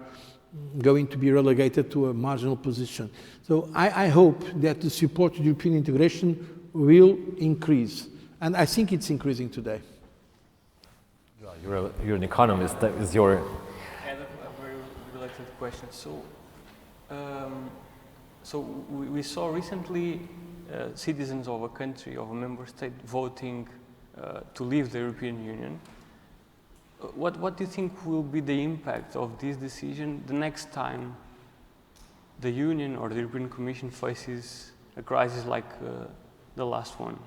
going to be relegated to a marginal position. So I hope that the support to European integration will increase. And I think it's increasing today. You're an economist. That is your... I have a very related question. So we saw recently citizens of a country, of a member state, voting to leave the European Union. what do you think will be the impact of this decision the next time the Union or the European Commission faces a crisis like the last one?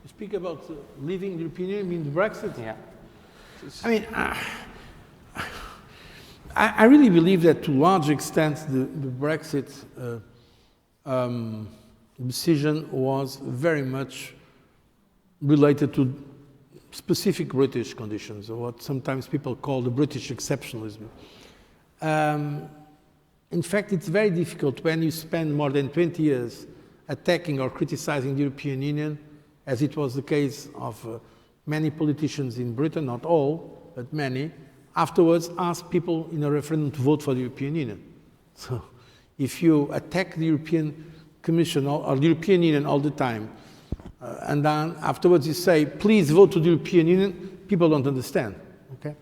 You speak about leaving the European Union, you mean Brexit? Yeah. I mean, I really believe that to a large extent the Brexit decision was very much related to specific British conditions, or what sometimes people call the British exceptionalism. In fact, it's very difficult when you spend more than 20 years attacking or criticizing the European Union, as it was the case of many politicians in Britain, not all, but many, afterwards ask people in a referendum to vote for the European Union. So if you attack the European Commission or the European Union all the time, and then afterwards you say, please vote to the European Union, people don't understand, okay?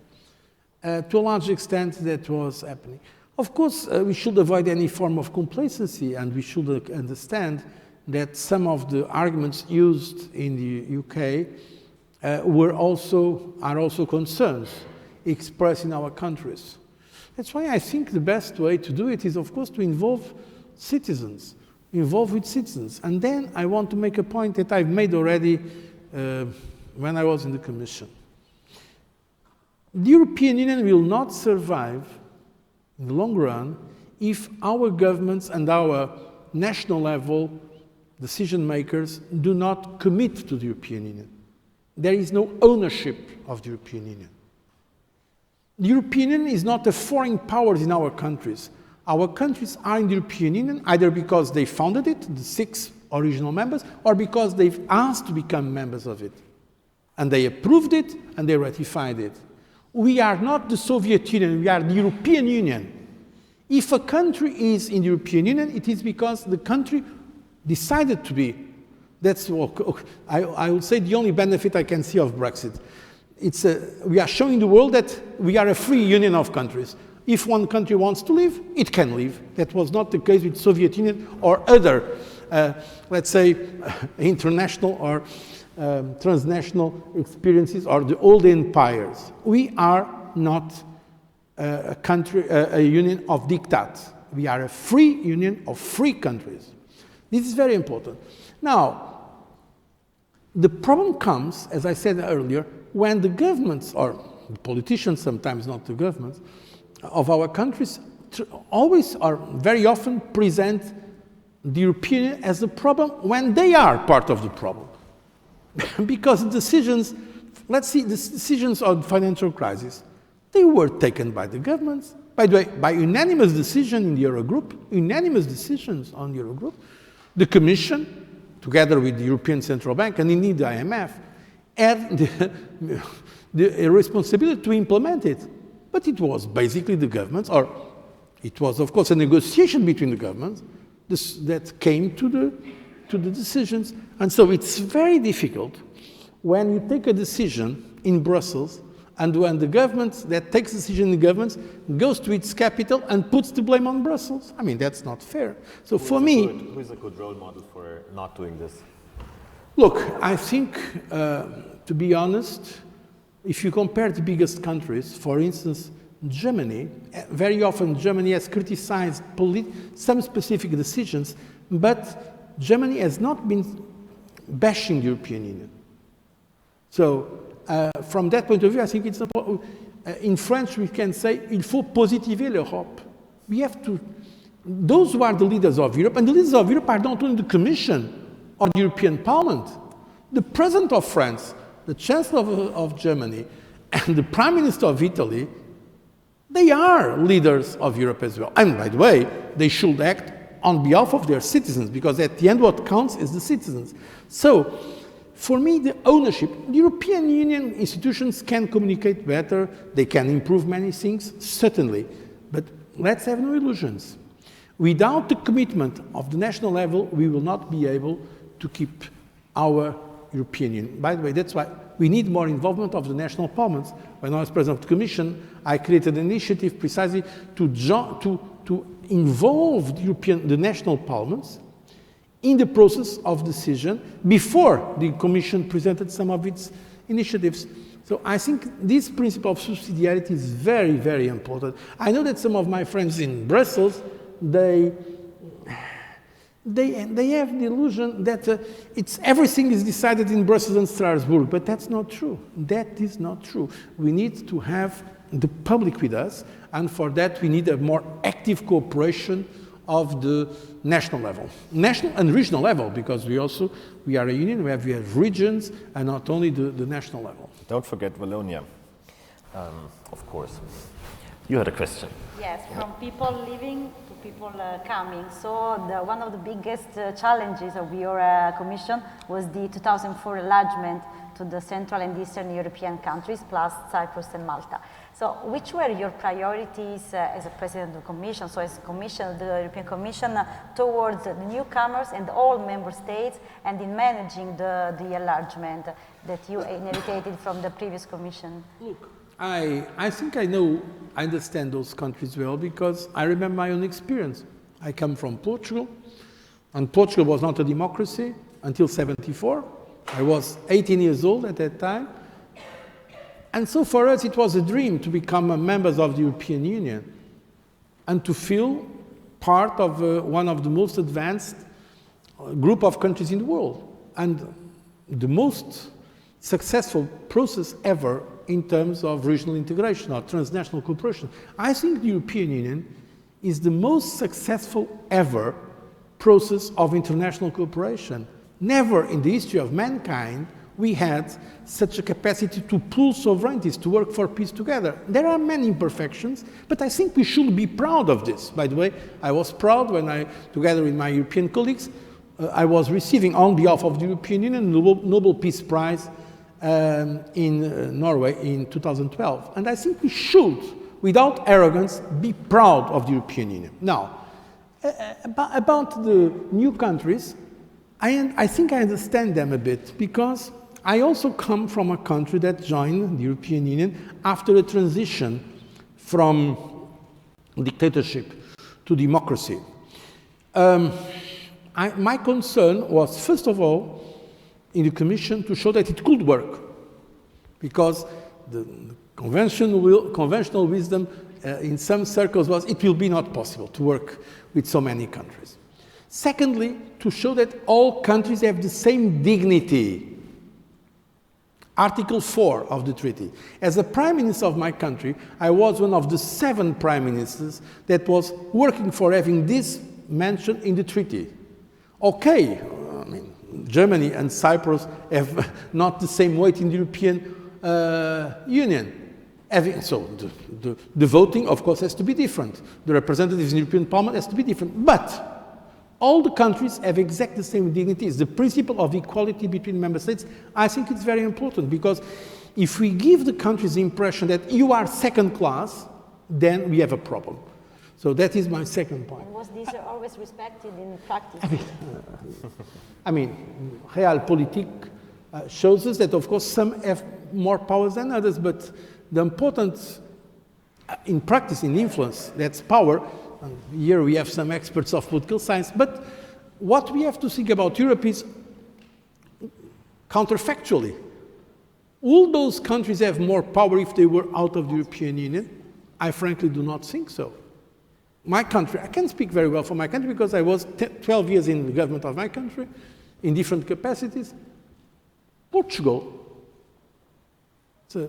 To a large extent, that was happening. Of course, we should avoid any form of complacency, and we should understand that some of the arguments used in the UK are also concerns expressed in our countries. That's why I think the best way to do it is, of course, to involve citizens. Involved with citizens. And then I want to make a point that I've made already when I was in the Commission. The European Union will not survive in the long run if our governments and our national level decision makers do not commit to the European Union. There is no ownership of the European Union. The European Union is not a foreign power in our countries. Our countries are in the European Union either because they founded it, the 6 original members, or because they've asked to become members of it. And they approved it and they ratified it. We are not the Soviet Union, we are the European Union. If a country is in the European Union, it is because the country decided to be. That's what I would say the only benefit I can see of Brexit. We are showing the world that we are a free union of countries. If one country wants to leave, it can leave. That was not the case with the Soviet Union or other, let's say, international or transnational experiences or the old empires. We are not a union of diktats. We are a free union of free countries. This is very important. Now, the problem comes, as I said earlier, when the governments, or the politicians sometimes, not the governments, of our countries always or very often present the European Union as a problem when they are part of the problem. Because decisions, let's see, the decisions on financial crisis, they were taken by the governments. By the way, by unanimous decision in the Eurogroup, unanimous decisions on the Eurogroup, the Commission, together with the European Central Bank and indeed the IMF, had the responsibility to implement it. But it was basically the governments, or it was, of course, a negotiation between the governments that came to the decisions. And so it's very difficult when you take a decision in Brussels and when the government that takes a decision in the governments goes to its capital and puts the blame on Brussels. I mean, that's not fair. So for me... Who is a good role model for not doing this? Look, I think, to be honest, if you compare the biggest countries, for instance, Germany, very often Germany has criticized some specific decisions, but Germany has not been bashing the European Union. So, from that point of view, I think it's important. In French, we can say, il faut positiver l'Europe. We have to, those who are the leaders of Europe, and the leaders of Europe are not only the Commission or the European Parliament. The President of France, the Chancellor of Germany, and the Prime Minister of Italy, they are leaders of Europe as well. And by the way, they should act on behalf of their citizens, because at the end what counts is the citizens. So, for me, the ownership, the European Union institutions can communicate better, they can improve many things, certainly. But let's have no illusions. Without the commitment of the national level, we will not be able to keep our European Union. By the way, that's why we need more involvement of the national parliaments. When I was president of the Commission, I created an initiative precisely to involve the national parliaments in the process of decision before the Commission presented some of its initiatives. So I think this principle of subsidiarity is very, very important. I know that some of my friends in Brussels, they have the illusion that everything is decided in Brussels and Strasbourg, but that's not true. That is not true. We need to have the public with us, and for that we need a more active cooperation of the national level, national and regional level, because we are a union, we have regions, and not only the national level. Don't forget Wallonia, of course. You had a question. Yes, from people leaving to people coming. So one of the biggest challenges of your Commission was the 2004 enlargement to the Central and Eastern European countries, plus Cyprus and Malta. So which were your priorities as a President of the Commission, so as Commission, the European Commission, towards the newcomers and all member states, and in managing the enlargement that you inherited from the previous Commission? Look, I think I understand those countries well, because I remember my own experience. I come from Portugal, and Portugal was not a democracy until '74. I was 18 years old at that time. And so for us, it was a dream to become members of the European Union and to feel part of one of the most advanced group of countries in the world, and the most successful process ever in terms of regional integration or transnational cooperation. I think the European Union is the most successful ever process of international cooperation. Never in the history of mankind we had such a capacity to pool sovereignties, to work for peace together. There are many imperfections, but I think we should be proud of this. By the way, I was proud when together with my European colleagues, I was receiving on behalf of the European Union the Nobel Peace Prize in Norway in 2012. And I think we should, without arrogance, be proud of the European Union. Now, about the new countries, I think I understand them a bit, because I also come from a country that joined the European Union after a transition from dictatorship to democracy. My concern was, first of all, in the Commission to show that it could work, because the conventional wisdom in some circles was it will be not possible to work with so many countries. Secondly, to show that all countries have the same dignity. Article 4 of the treaty. As a Prime Minister of my country, I was one of the 7 Prime Ministers that was working for having this mentioned in the treaty. Okay, I mean, Germany and Cyprus have not the same weight in the European Union. So the voting, of course, has to be different. The representatives in the European Parliament has to be different. But all the countries have exactly the same dignity. It's the principle of equality between member states. I think it's very important, because if we give the countries the impression that you are second class, then we have a problem. So that is my second point. And was this always respected in practice? I mean, realpolitik shows us that, of course, some have more powers than others, but the importance in practice, in influence, that's power. Here we have some experts of political science, but what we have to think about Europe is counterfactually. Will those countries have more power if they were out of the European Union? I frankly do not think so. My country, I can speak very well for my country because I was 12 years in the government of my country in different capacities. Portugal, it's a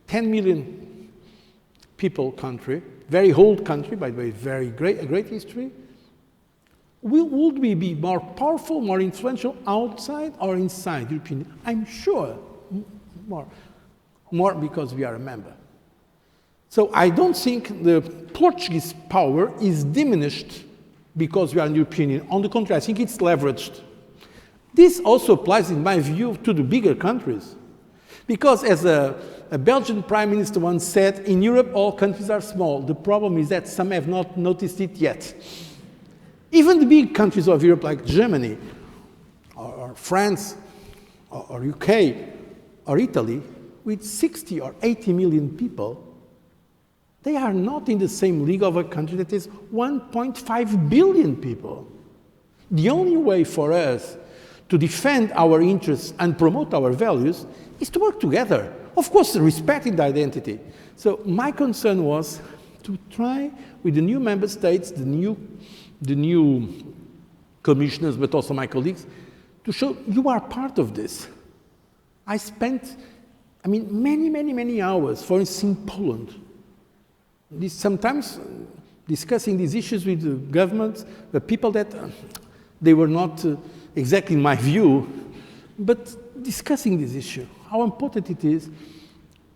10 million people country, very old country, by the way, a great history. Would we be more powerful, more influential outside or inside the European Union? I'm sure more because we are a member. So I don't think the Portuguese power is diminished because we are in the European Union. On the contrary, I think it's leveraged. This also applies, in my view, to the bigger countries. Because as a Belgian Prime Minister once said, in Europe all countries are small. The problem is that some have not noticed it yet. Even the big countries of Europe like Germany or France or UK or Italy, with 60 or 80 million people, they are not in the same league of a country that is 1.5 billion people. The only way for us to defend our interests and promote our values is to work together. Of course, respecting the identity. So my concern was to try with the new member states, the new commissioners, but also my colleagues, to show you are part of this. I spent, many hours, for instance, in Poland, sometimes discussing these issues with the governments, the people that they were not exactly in my view, but discussing this issue, how important it is.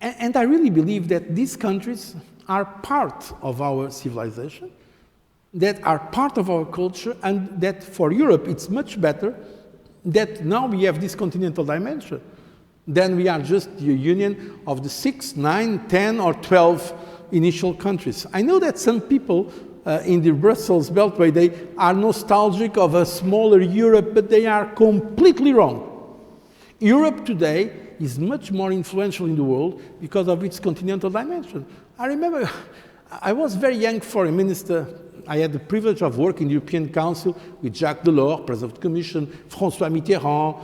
And I really believe that these countries are part of our civilization, that are part of our culture, and that for Europe it's much better that now we have this continental dimension. Then we are just the union of the 6, 9, 10, or 12 initial countries. I know that some people in the Brussels Beltway, they are nostalgic of a smaller Europe, but they are completely wrong. Europe today is much more influential in the world because of its continental dimension. I remember I was very young foreign minister. I had the privilege of working in the European Council with Jacques Delors, President of the Commission, François Mitterrand,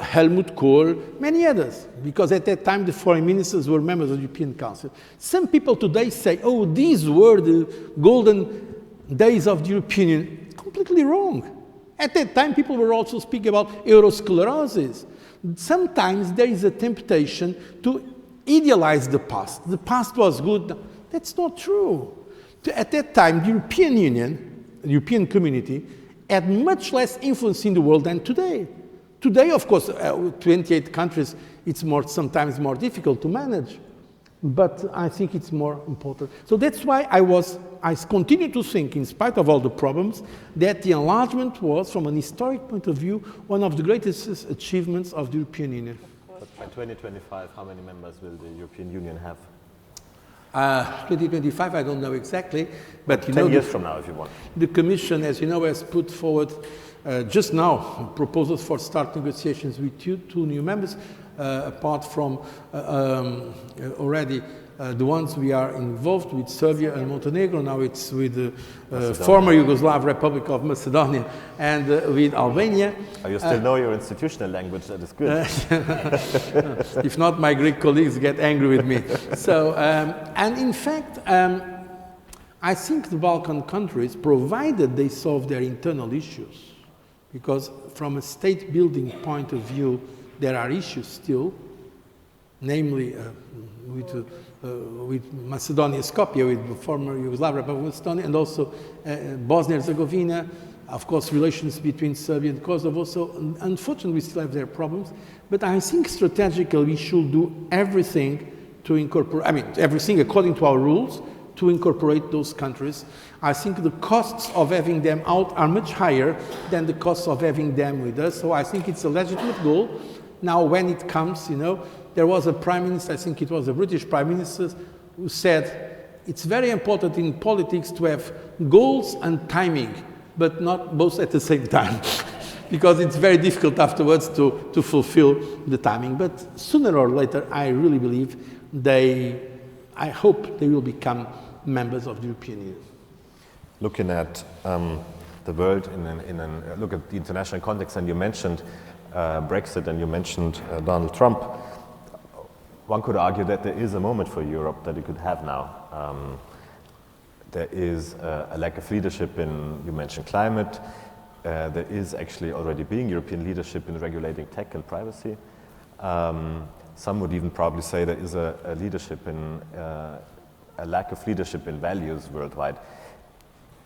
Helmut Kohl, many others, because at that time the foreign ministers were members of the European Council. Some people today say, oh, these were the golden days of the European Union. Completely wrong. At that time, people were also speaking about eurosclerosis. Sometimes there is a temptation to idealize the past. The past was good. That's not true. At that time, the European Union, the European community, had much less influence in the world than today. Today, of course, 28 countries, it's sometimes more difficult to manage, but I think it's more important. So that's why I continue to think, in spite of all the problems, that the enlargement was, from an historic point of view, one of the greatest achievements of the European Union. But by 2025, how many members will the European Union have? 2025, I don't know exactly, but 10 years from now, if you want. The Commission, as you know, has put forward just now proposals for start negotiations with two new members, apart from already the ones we are involved with, Serbia and Montenegro. Now it's with the former Yugoslav Republic of Macedonia and with Albania. You still know your institutional language, that is good. If not, my Greek colleagues get angry with me. So, and in fact, I think the Balkan countries, provided they solve their internal issues, because from a state building point of view, there are issues still, namely with Macedonia, Skopje, with the former Yugoslav Republic of Macedonia, and also Bosnia and Herzegovina, of course, relations between Serbia and Kosovo. So unfortunately, we still have their problems. But I think strategically we should do everything to incorporate, everything according to our rules, to incorporate those countries. I think the costs of having them out are much higher than the costs of having them with us. So I think it's a legitimate goal. Now, when it comes, there was a prime minister, I think it was a British prime minister, who said, it's very important in politics to have goals and timing, but not both at the same time, because it's very difficult afterwards to fulfill the timing. But sooner or later, I really believe I hope they will become members of the European Union. Looking at the world look at the international context, and you mentioned Brexit and you mentioned Donald Trump, one could argue that there is a moment for Europe that it could have now. There is a lack of leadership you mentioned climate. There is actually already being European leadership in regulating tech and privacy. Some would even probably say there is a lack of leadership in values worldwide.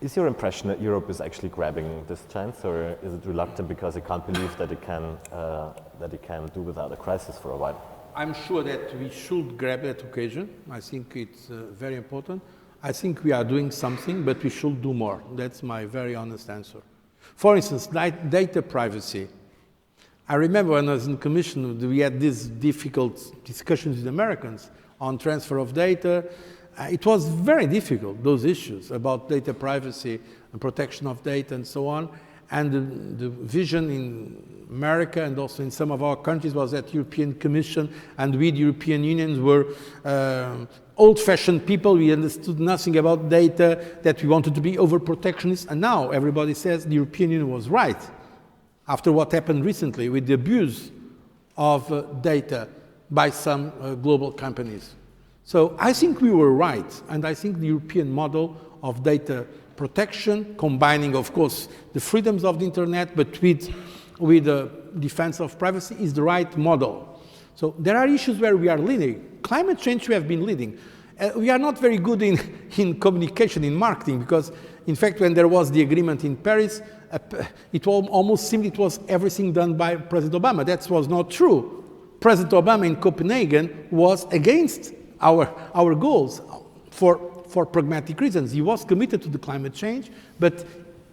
Is your impression that Europe is actually grabbing this chance, or is it reluctant because it can't believe that it can do without a crisis for a while? I'm sure that we should grab that occasion. I think it's very important. I think we are doing something, but we should do more. That's my very honest answer. For instance, data privacy. I remember when I was in the Commission, we had these difficult discussions with Americans on transfer of data. It was very difficult, those issues about data privacy and protection of data and so on. And the vision in America and also in some of our countries was that European Commission and we, the European Union, were old-fashioned people, we understood nothing about data, that we wanted to be over-protectionist, and now everybody says the European Union was right after what happened recently with the abuse of data by some global companies. So I think we were right, and I think the European model of data protection, combining, of course, the freedoms of the internet, but with the defense of privacy, is the right model. So there are issues where we are leading. Climate change, we have been leading. We are not very good in communication, in marketing, because, in fact, when there was the agreement in Paris, it almost seemed it was everything done by President Obama. That was not true. President Obama in Copenhagen was against our goals for pragmatic reasons. He was committed to the climate change, but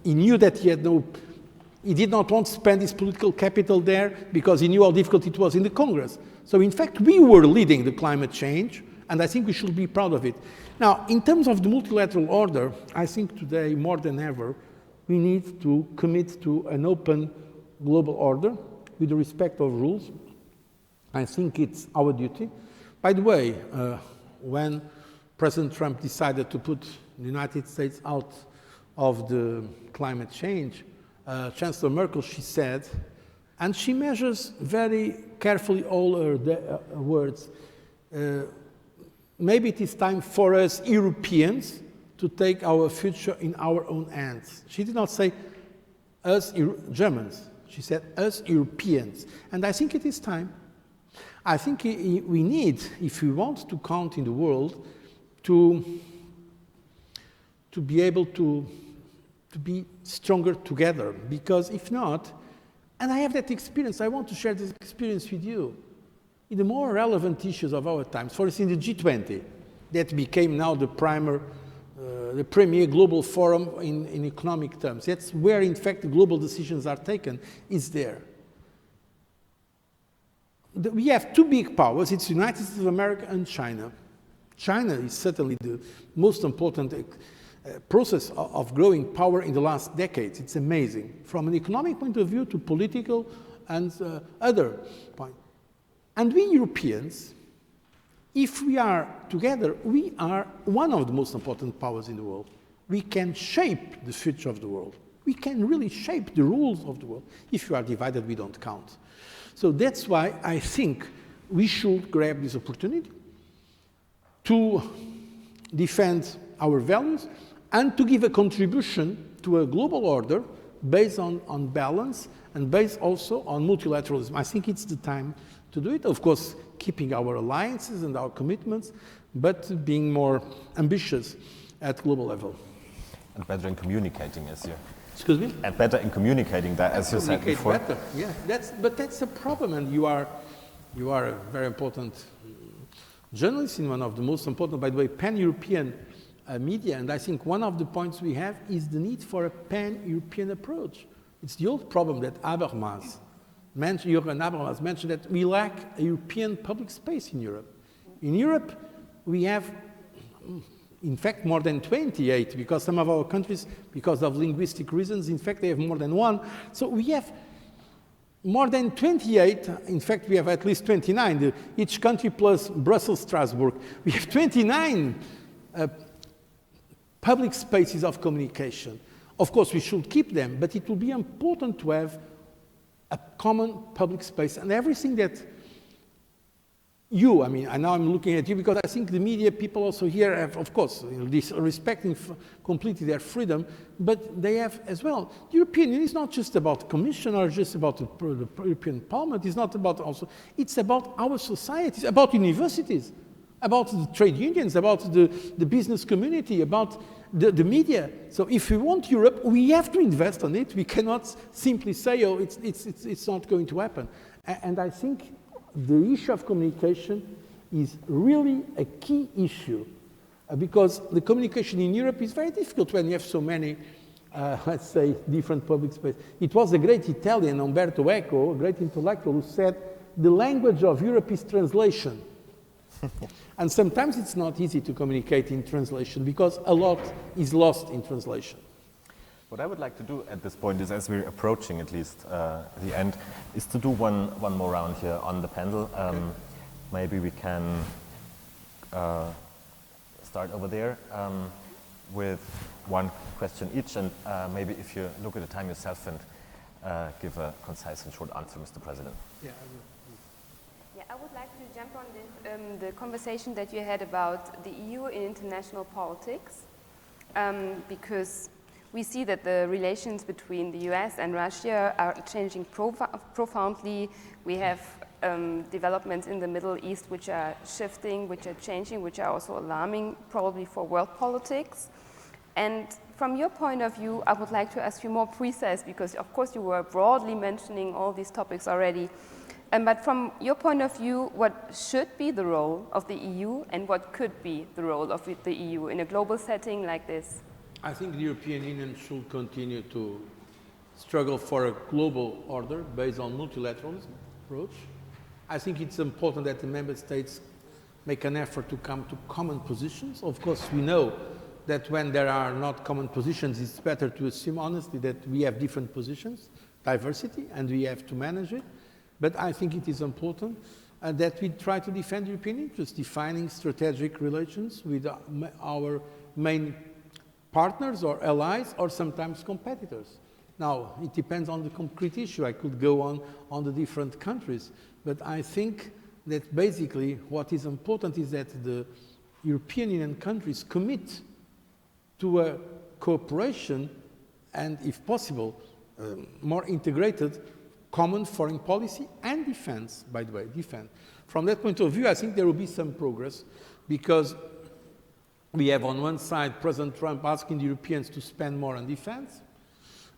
he knew that he did not want to spend his political capital there because he knew how difficult it was in the Congress. So in fact, we were leading the climate change, and I think we should be proud of it. Now, in terms of the multilateral order, I think today, more than ever, we need to commit to an open global order with the respect of rules. I think it's our duty. By the way, when President Trump decided to put the United States out of the climate change, Chancellor Merkel, she said, and she measures very carefully all her words, maybe it is time for us Europeans to take our future in our own hands. She did not say us Germans. She said us Europeans. And I think it is time. I think we need, if we want to count in the world, to be able to be stronger together. Because if not, and I have that experience, I want to share this experience with you. In the more relevant issues of our times, for instance, the G20, that became now the premier global forum in economic terms. That's where, in fact, the global decisions are taken, is there. We have two big powers. It's the United States of America and China. China is certainly the most important process of growing power in the last decades. It's amazing, from an economic point of view to political and other points. And we Europeans, if we are together, we are one of the most important powers in the world. We can shape the future of the world. We can really shape the rules of the world. If you are divided, we don't count. So that's why I think we should grab this opportunity to defend our values and to give a contribution to a global order based on balance and based also on multilateralism. I think it's the time to do it, of course, keeping our alliances and our commitments, but being more ambitious at global level. And better in communicating, as you... Excuse me? And better in communicating that, as you said before. Better, yeah. That's a problem, and you are a very important journalist in one of the most important, by the way, pan-European media, and I think one of the points we have is the need for a pan-European approach. It's the old problem that Jürgen Habermas mentioned, that we lack a European public space in Europe. In Europe, we have, in fact, more than 28, because some of our countries, because of linguistic reasons, in fact, they have more than one. So we have more than 28, in fact, we have at least 29, each country plus Brussels, Strasbourg. We have 29 public spaces of communication. Of course, we should keep them, but it will be important to have a common public space. And everything that you, I mean, and now I'm looking at you because I think the media people also here have, of course, this respecting completely their freedom, but they have as well. The European Union is not just about the Commission or just about the European Parliament. It's not about also, it's about our societies, about universities, about the trade unions, about the business community, about the media. So if we want Europe, we have to invest on it. We cannot simply say, oh, it's not going to happen. And I think the issue of communication is really a key issue because the communication in Europe is very difficult when you have so many, let's say, different public spaces. It was a great Italian, Umberto Eco, a great intellectual, who said, the language of Europe is translation. And sometimes it's not easy to communicate in translation because a lot is lost in translation. What I would like to do at this point is, as we're approaching at least the end, is to do one more round here on the panel. Maybe we can start over there with one question each, and maybe if you look at the time yourself and give a concise and short answer, Mr. President. Yeah, I would like to jump on the conversation that you had about the EU in international politics, because we see that the relations between the US and Russia are changing profoundly. We have developments in the Middle East which are shifting, which are changing, which are also alarming probably for world politics. And from your point of view, I would like to ask you more precise, because of course you were broadly mentioning all these topics already. But from your point of view, what should be the role of the EU and what could be the role of the EU in a global setting like this? I think the European Union should continue to struggle for a global order based on multilateralism approach. I think it's important that the member states make an effort to come to common positions. Of course, we know that when there are not common positions, it's better to assume honestly that we have different positions, diversity, and we have to manage it. But I think it is important that we try to defend European interests, defining strategic relations with our main partners or allies or sometimes competitors. Now, it depends on the concrete issue. I could go on the different countries, but I think that basically what is important is that the European Union countries commit to a cooperation and, if possible, more integrated common foreign policy and defense, by the way, defense. From that point of view, I think there will be some progress because we have on one side President Trump asking the Europeans to spend more on defense,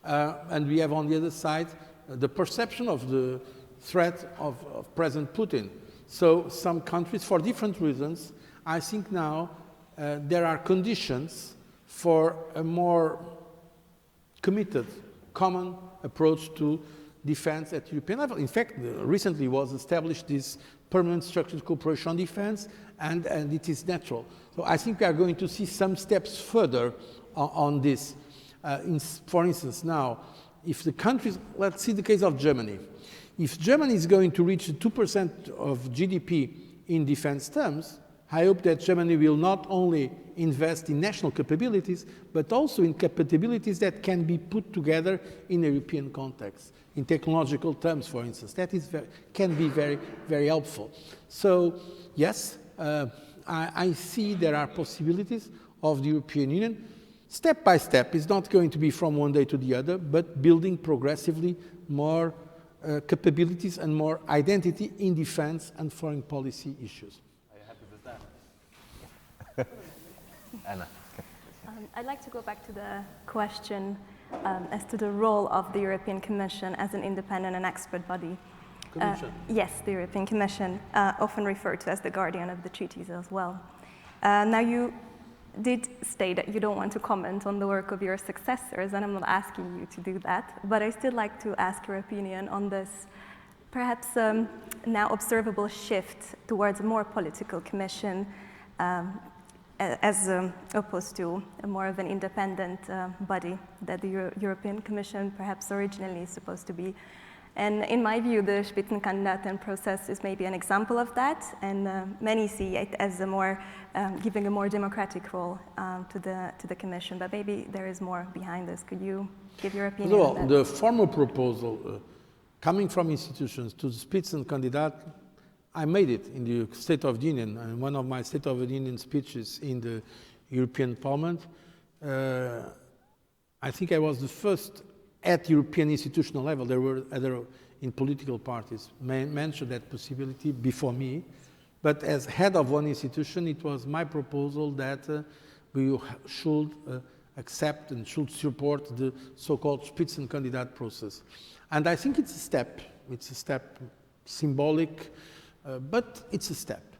and we have on the other side the perception of the threat of President Putin. So some countries, for different reasons, I think now there are conditions for a more committed, common approach to defense at European level. In fact, recently was established this permanent structured cooperation on defense, and it is natural. So I think we are going to see some steps further on this. For instance, now, if the countries, let's see the case of Germany. If Germany is going to reach 2% of GDP in defense terms, I hope that Germany will not only invest in national capabilities, but also in capabilities that can be put together in a European context, in technological terms, for instance. That is can be very, very helpful. So, yes, I see there are possibilities of the European Union. Step by step, it's not going to be from one day to the other, but building progressively more capabilities and more identity in defense and foreign policy issues. Are you happy with that? Anna. I'd like to go back to the question as to the role of the European Commission as an independent and expert body. Commission? Yes, the European Commission, often referred to as the guardian of the treaties as well. Now, you did state that you don't want to comment on the work of your successors, and I'm not asking you to do that, but I still like to ask your opinion on this perhaps now observable shift towards a more political commission as opposed to a more of an independent body that the European Commission perhaps originally is supposed to be. And in my view, the Spitzenkandidaten process is maybe an example of that, and many see it as a more, giving a more democratic role to the Commission, but maybe there is more behind this. Could you give your opinion on that? The formal proposal coming from institutions to the Spitzenkandidat, I made it in the State of the Union, and one of my State of the Union speeches in the European Parliament. I think I was the first at European institutional level. There were other in political parties mentioned that possibility before me, but as head of one institution, it was my proposal that we should accept and should support the so-called Spitzenkandidat process. And I think it's a step symbolic, but it's a step.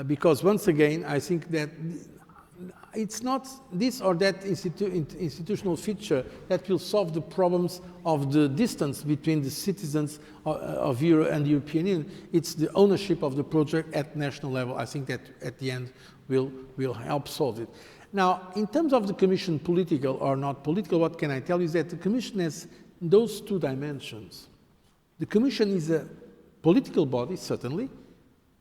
Because once again, I think that it's not this or that institutional feature that will solve the problems of the distance between the citizens of Europe and the European Union. It's the ownership of the project at national level. I think that at the end will help solve it. Now, in terms of the Commission, political or not political, what can I tell you is that the Commission has those two dimensions. The Commission is a political body, certainly,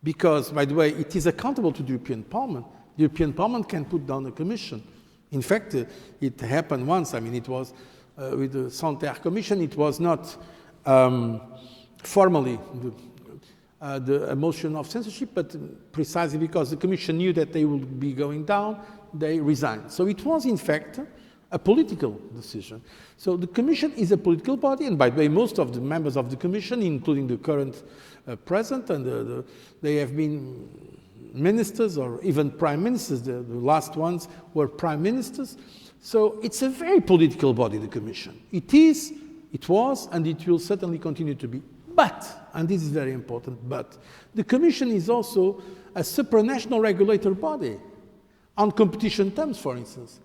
because, by the way, it is accountable to the European Parliament. The European Parliament can put down a commission. In fact, it happened once. I mean, it was with the Santerre Commission. It was not formally a motion of censorship, but precisely because the Commission knew that they would be going down, they resigned. So it was, in fact, a political decision. So the Commission is a political body, and by the way, most of the members of the Commission, including the current president, and they have been ministers or even prime ministers. The last ones were prime ministers. So it's a very political body, the Commission. It is, it was, and it will certainly continue to be. But, and this is very important, but the Commission is also a supranational regulator body on competition terms, for instance.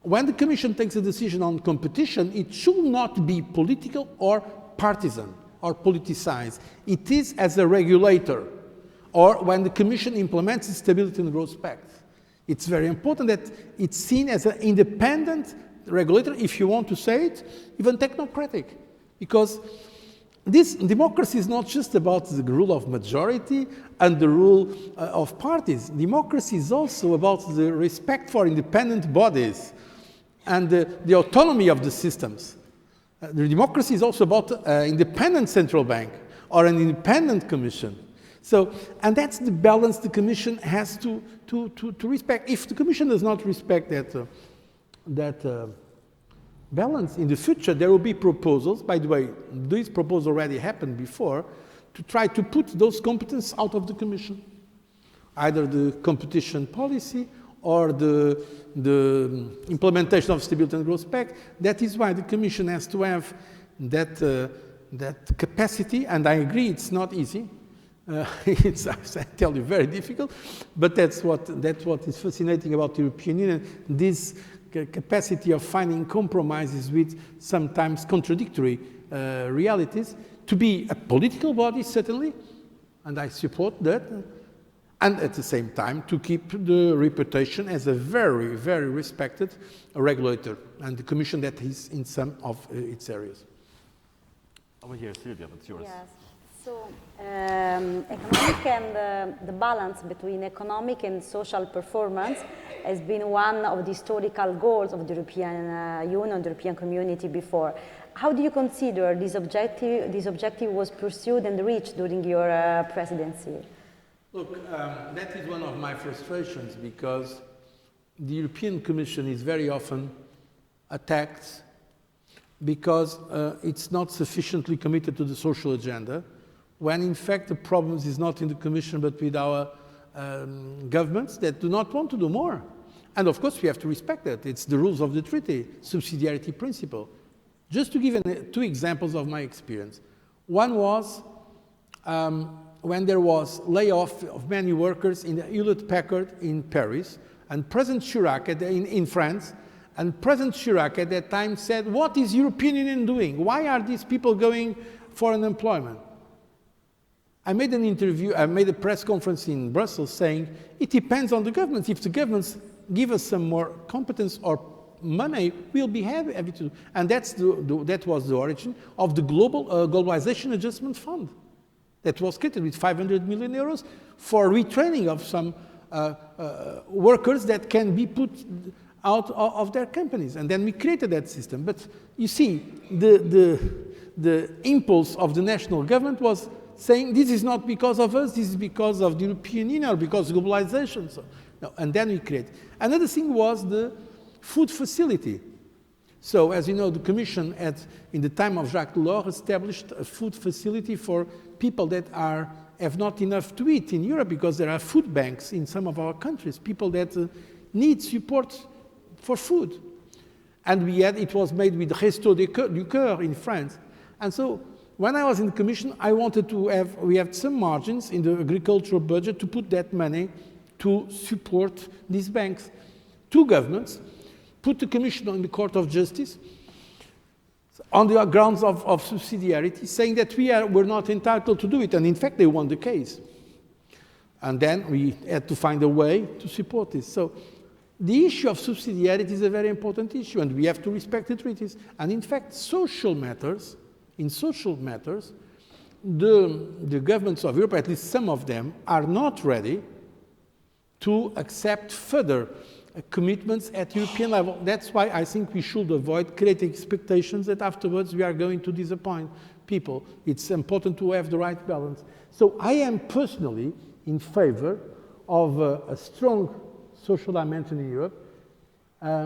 When the Commission takes a decision on competition, it should not be political or partisan or politicized. It is as a regulator, or when the Commission implements the Stability and Growth Pact. It's very important that it's seen as an independent regulator, if you want to say it, even technocratic. Because this democracy is not just about the rule of majority and the rule of parties. Democracy is also about the respect for independent bodies and the autonomy of the systems. The democracy is also about an independent central bank or an independent commission. So, and that's the balance the Commission has to respect. If the Commission does not respect that balance in the future, there will be proposals. By the way, these proposals already happened before, to try to put those competences out of the Commission, either the competition policy or the implementation of Stability and Growth Pact. That is why the Commission has to have that capacity, and I agree it's not easy. It's, I tell you, very difficult, but that's what is fascinating about the European Union, this capacity of finding compromises with sometimes contradictory realities, to be a political body, certainly, and I support that, and at the same time to keep the reputation as a very, very respected regulator, and the Commission that is in some of its areas. Over here, Silvia, what's yours? Yes. So, economic and the balance between economic and social performance has been one of the historical goals of the European Union, the European community before. How do you consider this objective was pursued and reached during your presidency? Look, that is one of my frustrations, because the European Commission is very often attacked because it's not sufficiently committed to the social agenda, when in fact the problem is not in the Commission but with our governments that do not want to do more. And of course we have to respect that. It's the rules of the treaty, subsidiarity principle. Just to give two examples of my experience. One was when there was layoff of many workers in the Hewlett-Packard in Paris, and President Chirac in France, and President Chirac at that time said, what is European Union doing? Why are these people going for unemployment? I made an interview, I made a press conference in Brussels saying, it depends on the governments. If the governments give us some more competence or money, we'll be happy to. And that was the origin of the Globalization Adjustment Fund that was created with 500 million euros for retraining of some workers that can be put out of their companies. And then we created that system. But you see, the impulse of the national government was saying, this is not because of us, this is because of the European Union, or because of globalization. So, no, and then we create. Another thing was the food facility. So, as you know, the Commission in the time of Jacques Delors established a food facility for people that have not enough to eat in Europe, because there are food banks in some of our countries, people that need support for food. And it was made with Restos du Cœur in France. And so, when I was in the Commission, I wanted to we have some margins in the agricultural budget to put that money to support these banks. Two governments put the Commission on the Court of Justice on the grounds of subsidiarity, saying that we're not entitled to do it, and in fact they won the case. And then we had to find a way to support this. So the issue of subsidiarity is a very important issue, and we have to respect the treaties. And in fact, in social matters, the governments of Europe, at least some of them, are not ready to accept further commitments at European level. That's why I think we should avoid creating expectations that afterwards we are going to disappoint people. It's important to have the right balance. So I am personally in favor of a strong social dimension in Europe,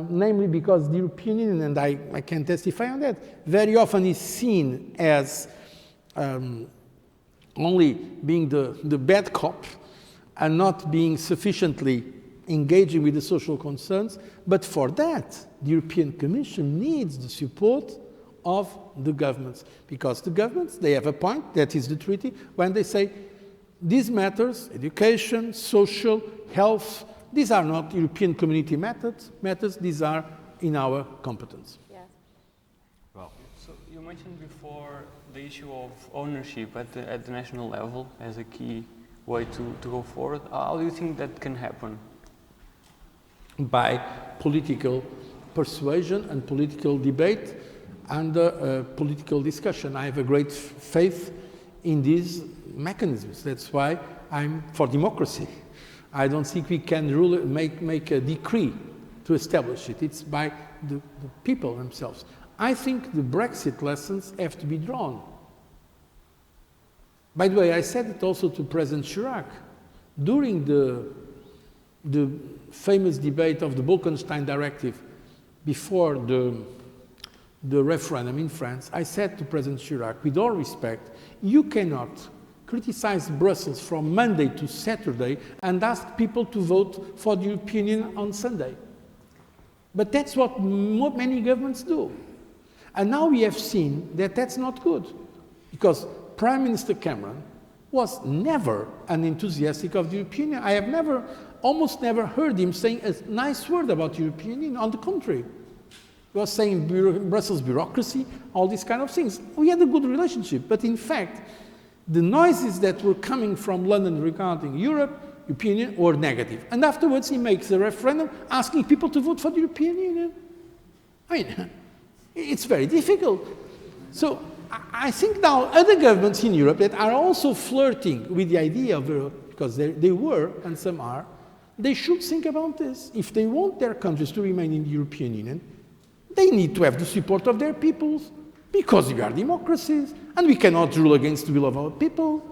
namely because the European Union, and I can testify on that, very often is seen as only being the bad cop and not being sufficiently engaging with the social concerns. But for that, the European Commission needs the support of the governments, because the governments, they have a point, that is the treaty, when they say these matters, education, social, health, these are not European community matters, these are in our competence. Yes. Well, So you mentioned before the issue of ownership at the national level as a key way to go forward. How do you think that can happen? By political persuasion and political debate and political discussion. I have a great faith in these mechanisms. That's why I'm for democracy. I don't think we can make a decree to establish it. It's by the people themselves. I think the Brexit lessons have to be drawn. By the way, I said it also to President Chirac. During the famous debate of the Bolkestein Directive before the referendum in France, I said to President Chirac, with all respect, you cannot criticize Brussels from Monday to Saturday and ask people to vote for the European Union on Sunday. But that's what many governments do. And now we have seen that that's not good, because Prime Minister Cameron was never an enthusiastic of the European Union. I have almost never heard him saying a nice word about the European Union. On the contrary, he was saying Brussels bureaucracy, all these kind of things. We had a good relationship, but in fact, the noises that were coming from London regarding European Union were negative. And afterwards he makes a referendum asking people to vote for the European Union. I mean, it's very difficult. So I think now other governments in Europe that are also flirting with the idea of Europe, because they were, and some are, they should think about this. If they want their countries to remain in the European Union, they need to have the support of their peoples, because we are democracies, and we cannot rule against the will of our people.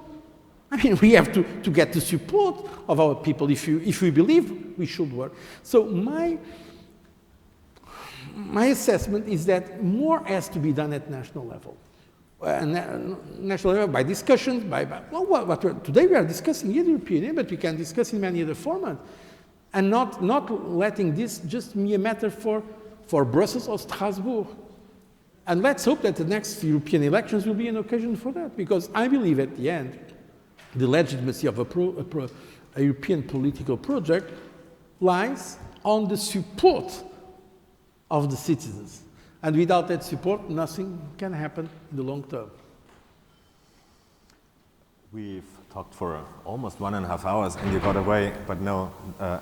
I mean, we have to get the support of our people if we believe we should work. So my assessment is that more has to be done at national level. National level by discussions, today we are discussing in the European Union, but we can discuss in many other formats, and not letting this just be a matter for Brussels or Strasbourg. And let's hope that the next European elections will be an occasion for that, because I believe at the end, the legitimacy of a European political project lies on the support of the citizens. And without that support, nothing can happen in the long term. we've talked for almost 1.5 hours and you got away, but no,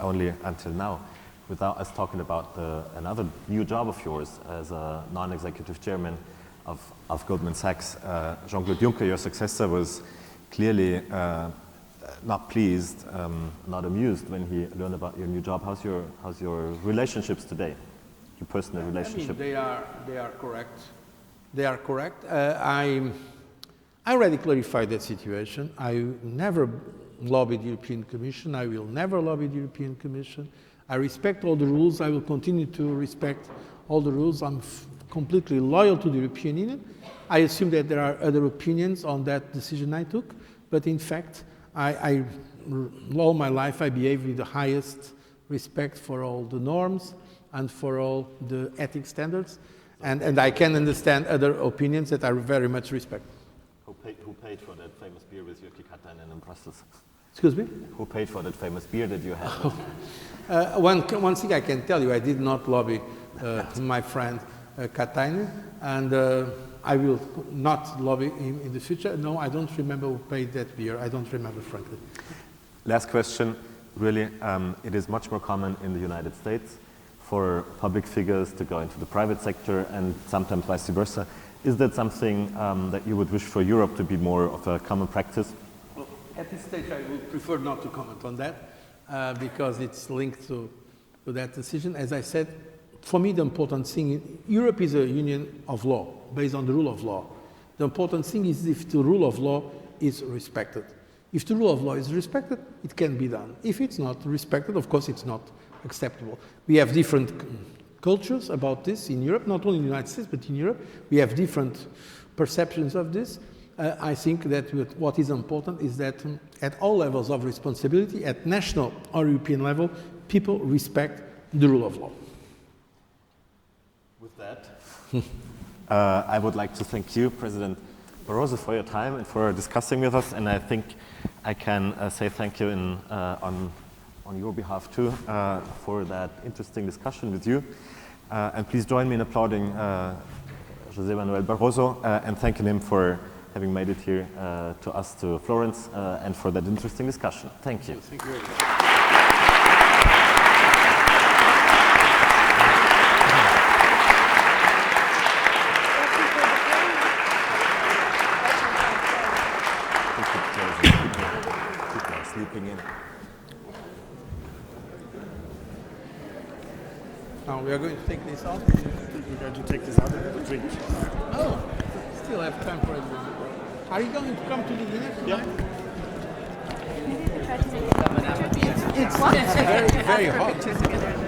only until now, without us talking about another new job of yours as a non-executive chairman of Goldman Sachs. Jean-Claude Juncker, your successor, was clearly not pleased, not amused when he learned about your new job. How's your relationships today? Your personal relationship? I mean, they are correct. They are correct. I already clarified that situation. I never lobbied the European Commission. I will never lobby the European Commission. I respect all the rules. I will continue to respect all the rules. I'm completely loyal to the European Union. I assume that there are other opinions on that decision I took, but in fact, all my life I behaved with the highest respect for all the norms and for all the ethics standards, and I can understand other opinions that I very much respect. Who paid for that famous beer with Jyrki Katainen in Brussels? Excuse me? Who paid for that famous beer that you had? One thing I can tell you, I did not lobby my friend Katainen, and I will not lobby him in the future. No, I don't remember who paid that beer. I don't remember, frankly. Last question. Really, it is much more common in the United States for public figures to go into the private sector and sometimes vice versa. Is that something that you would wish for Europe to be more of a common practice? Well, at this stage, I would prefer not to comment on that. because it's linked to that decision. As I said, for me, the important thing, Europe is a union of law, based on the rule of law. The important thing is if the rule of law is respected. If the rule of law is respected, it can be done. If it's not respected, of course, it's not acceptable. We have different cultures about this in Europe, not only in the United States, but in Europe. We have different perceptions of this. I think that what is important is that at all levels of responsibility, at national or European level, people respect the rule of law. With that, I would like to thank you, President Barroso, for your time and for discussing with us. And I think I can say thank you on your behalf too for that interesting discussion with you. And please join me in applauding José Manuel Barroso and thanking him for having made it here to us, to Florence, and for that interesting discussion. Thank you. Thank you. Sleeping in. Now we are going to take this out. We're going to take this out and have a drink. Oh, still have time for it. Are you going to come to the dinner tonight? Yeah. It's very, very hot.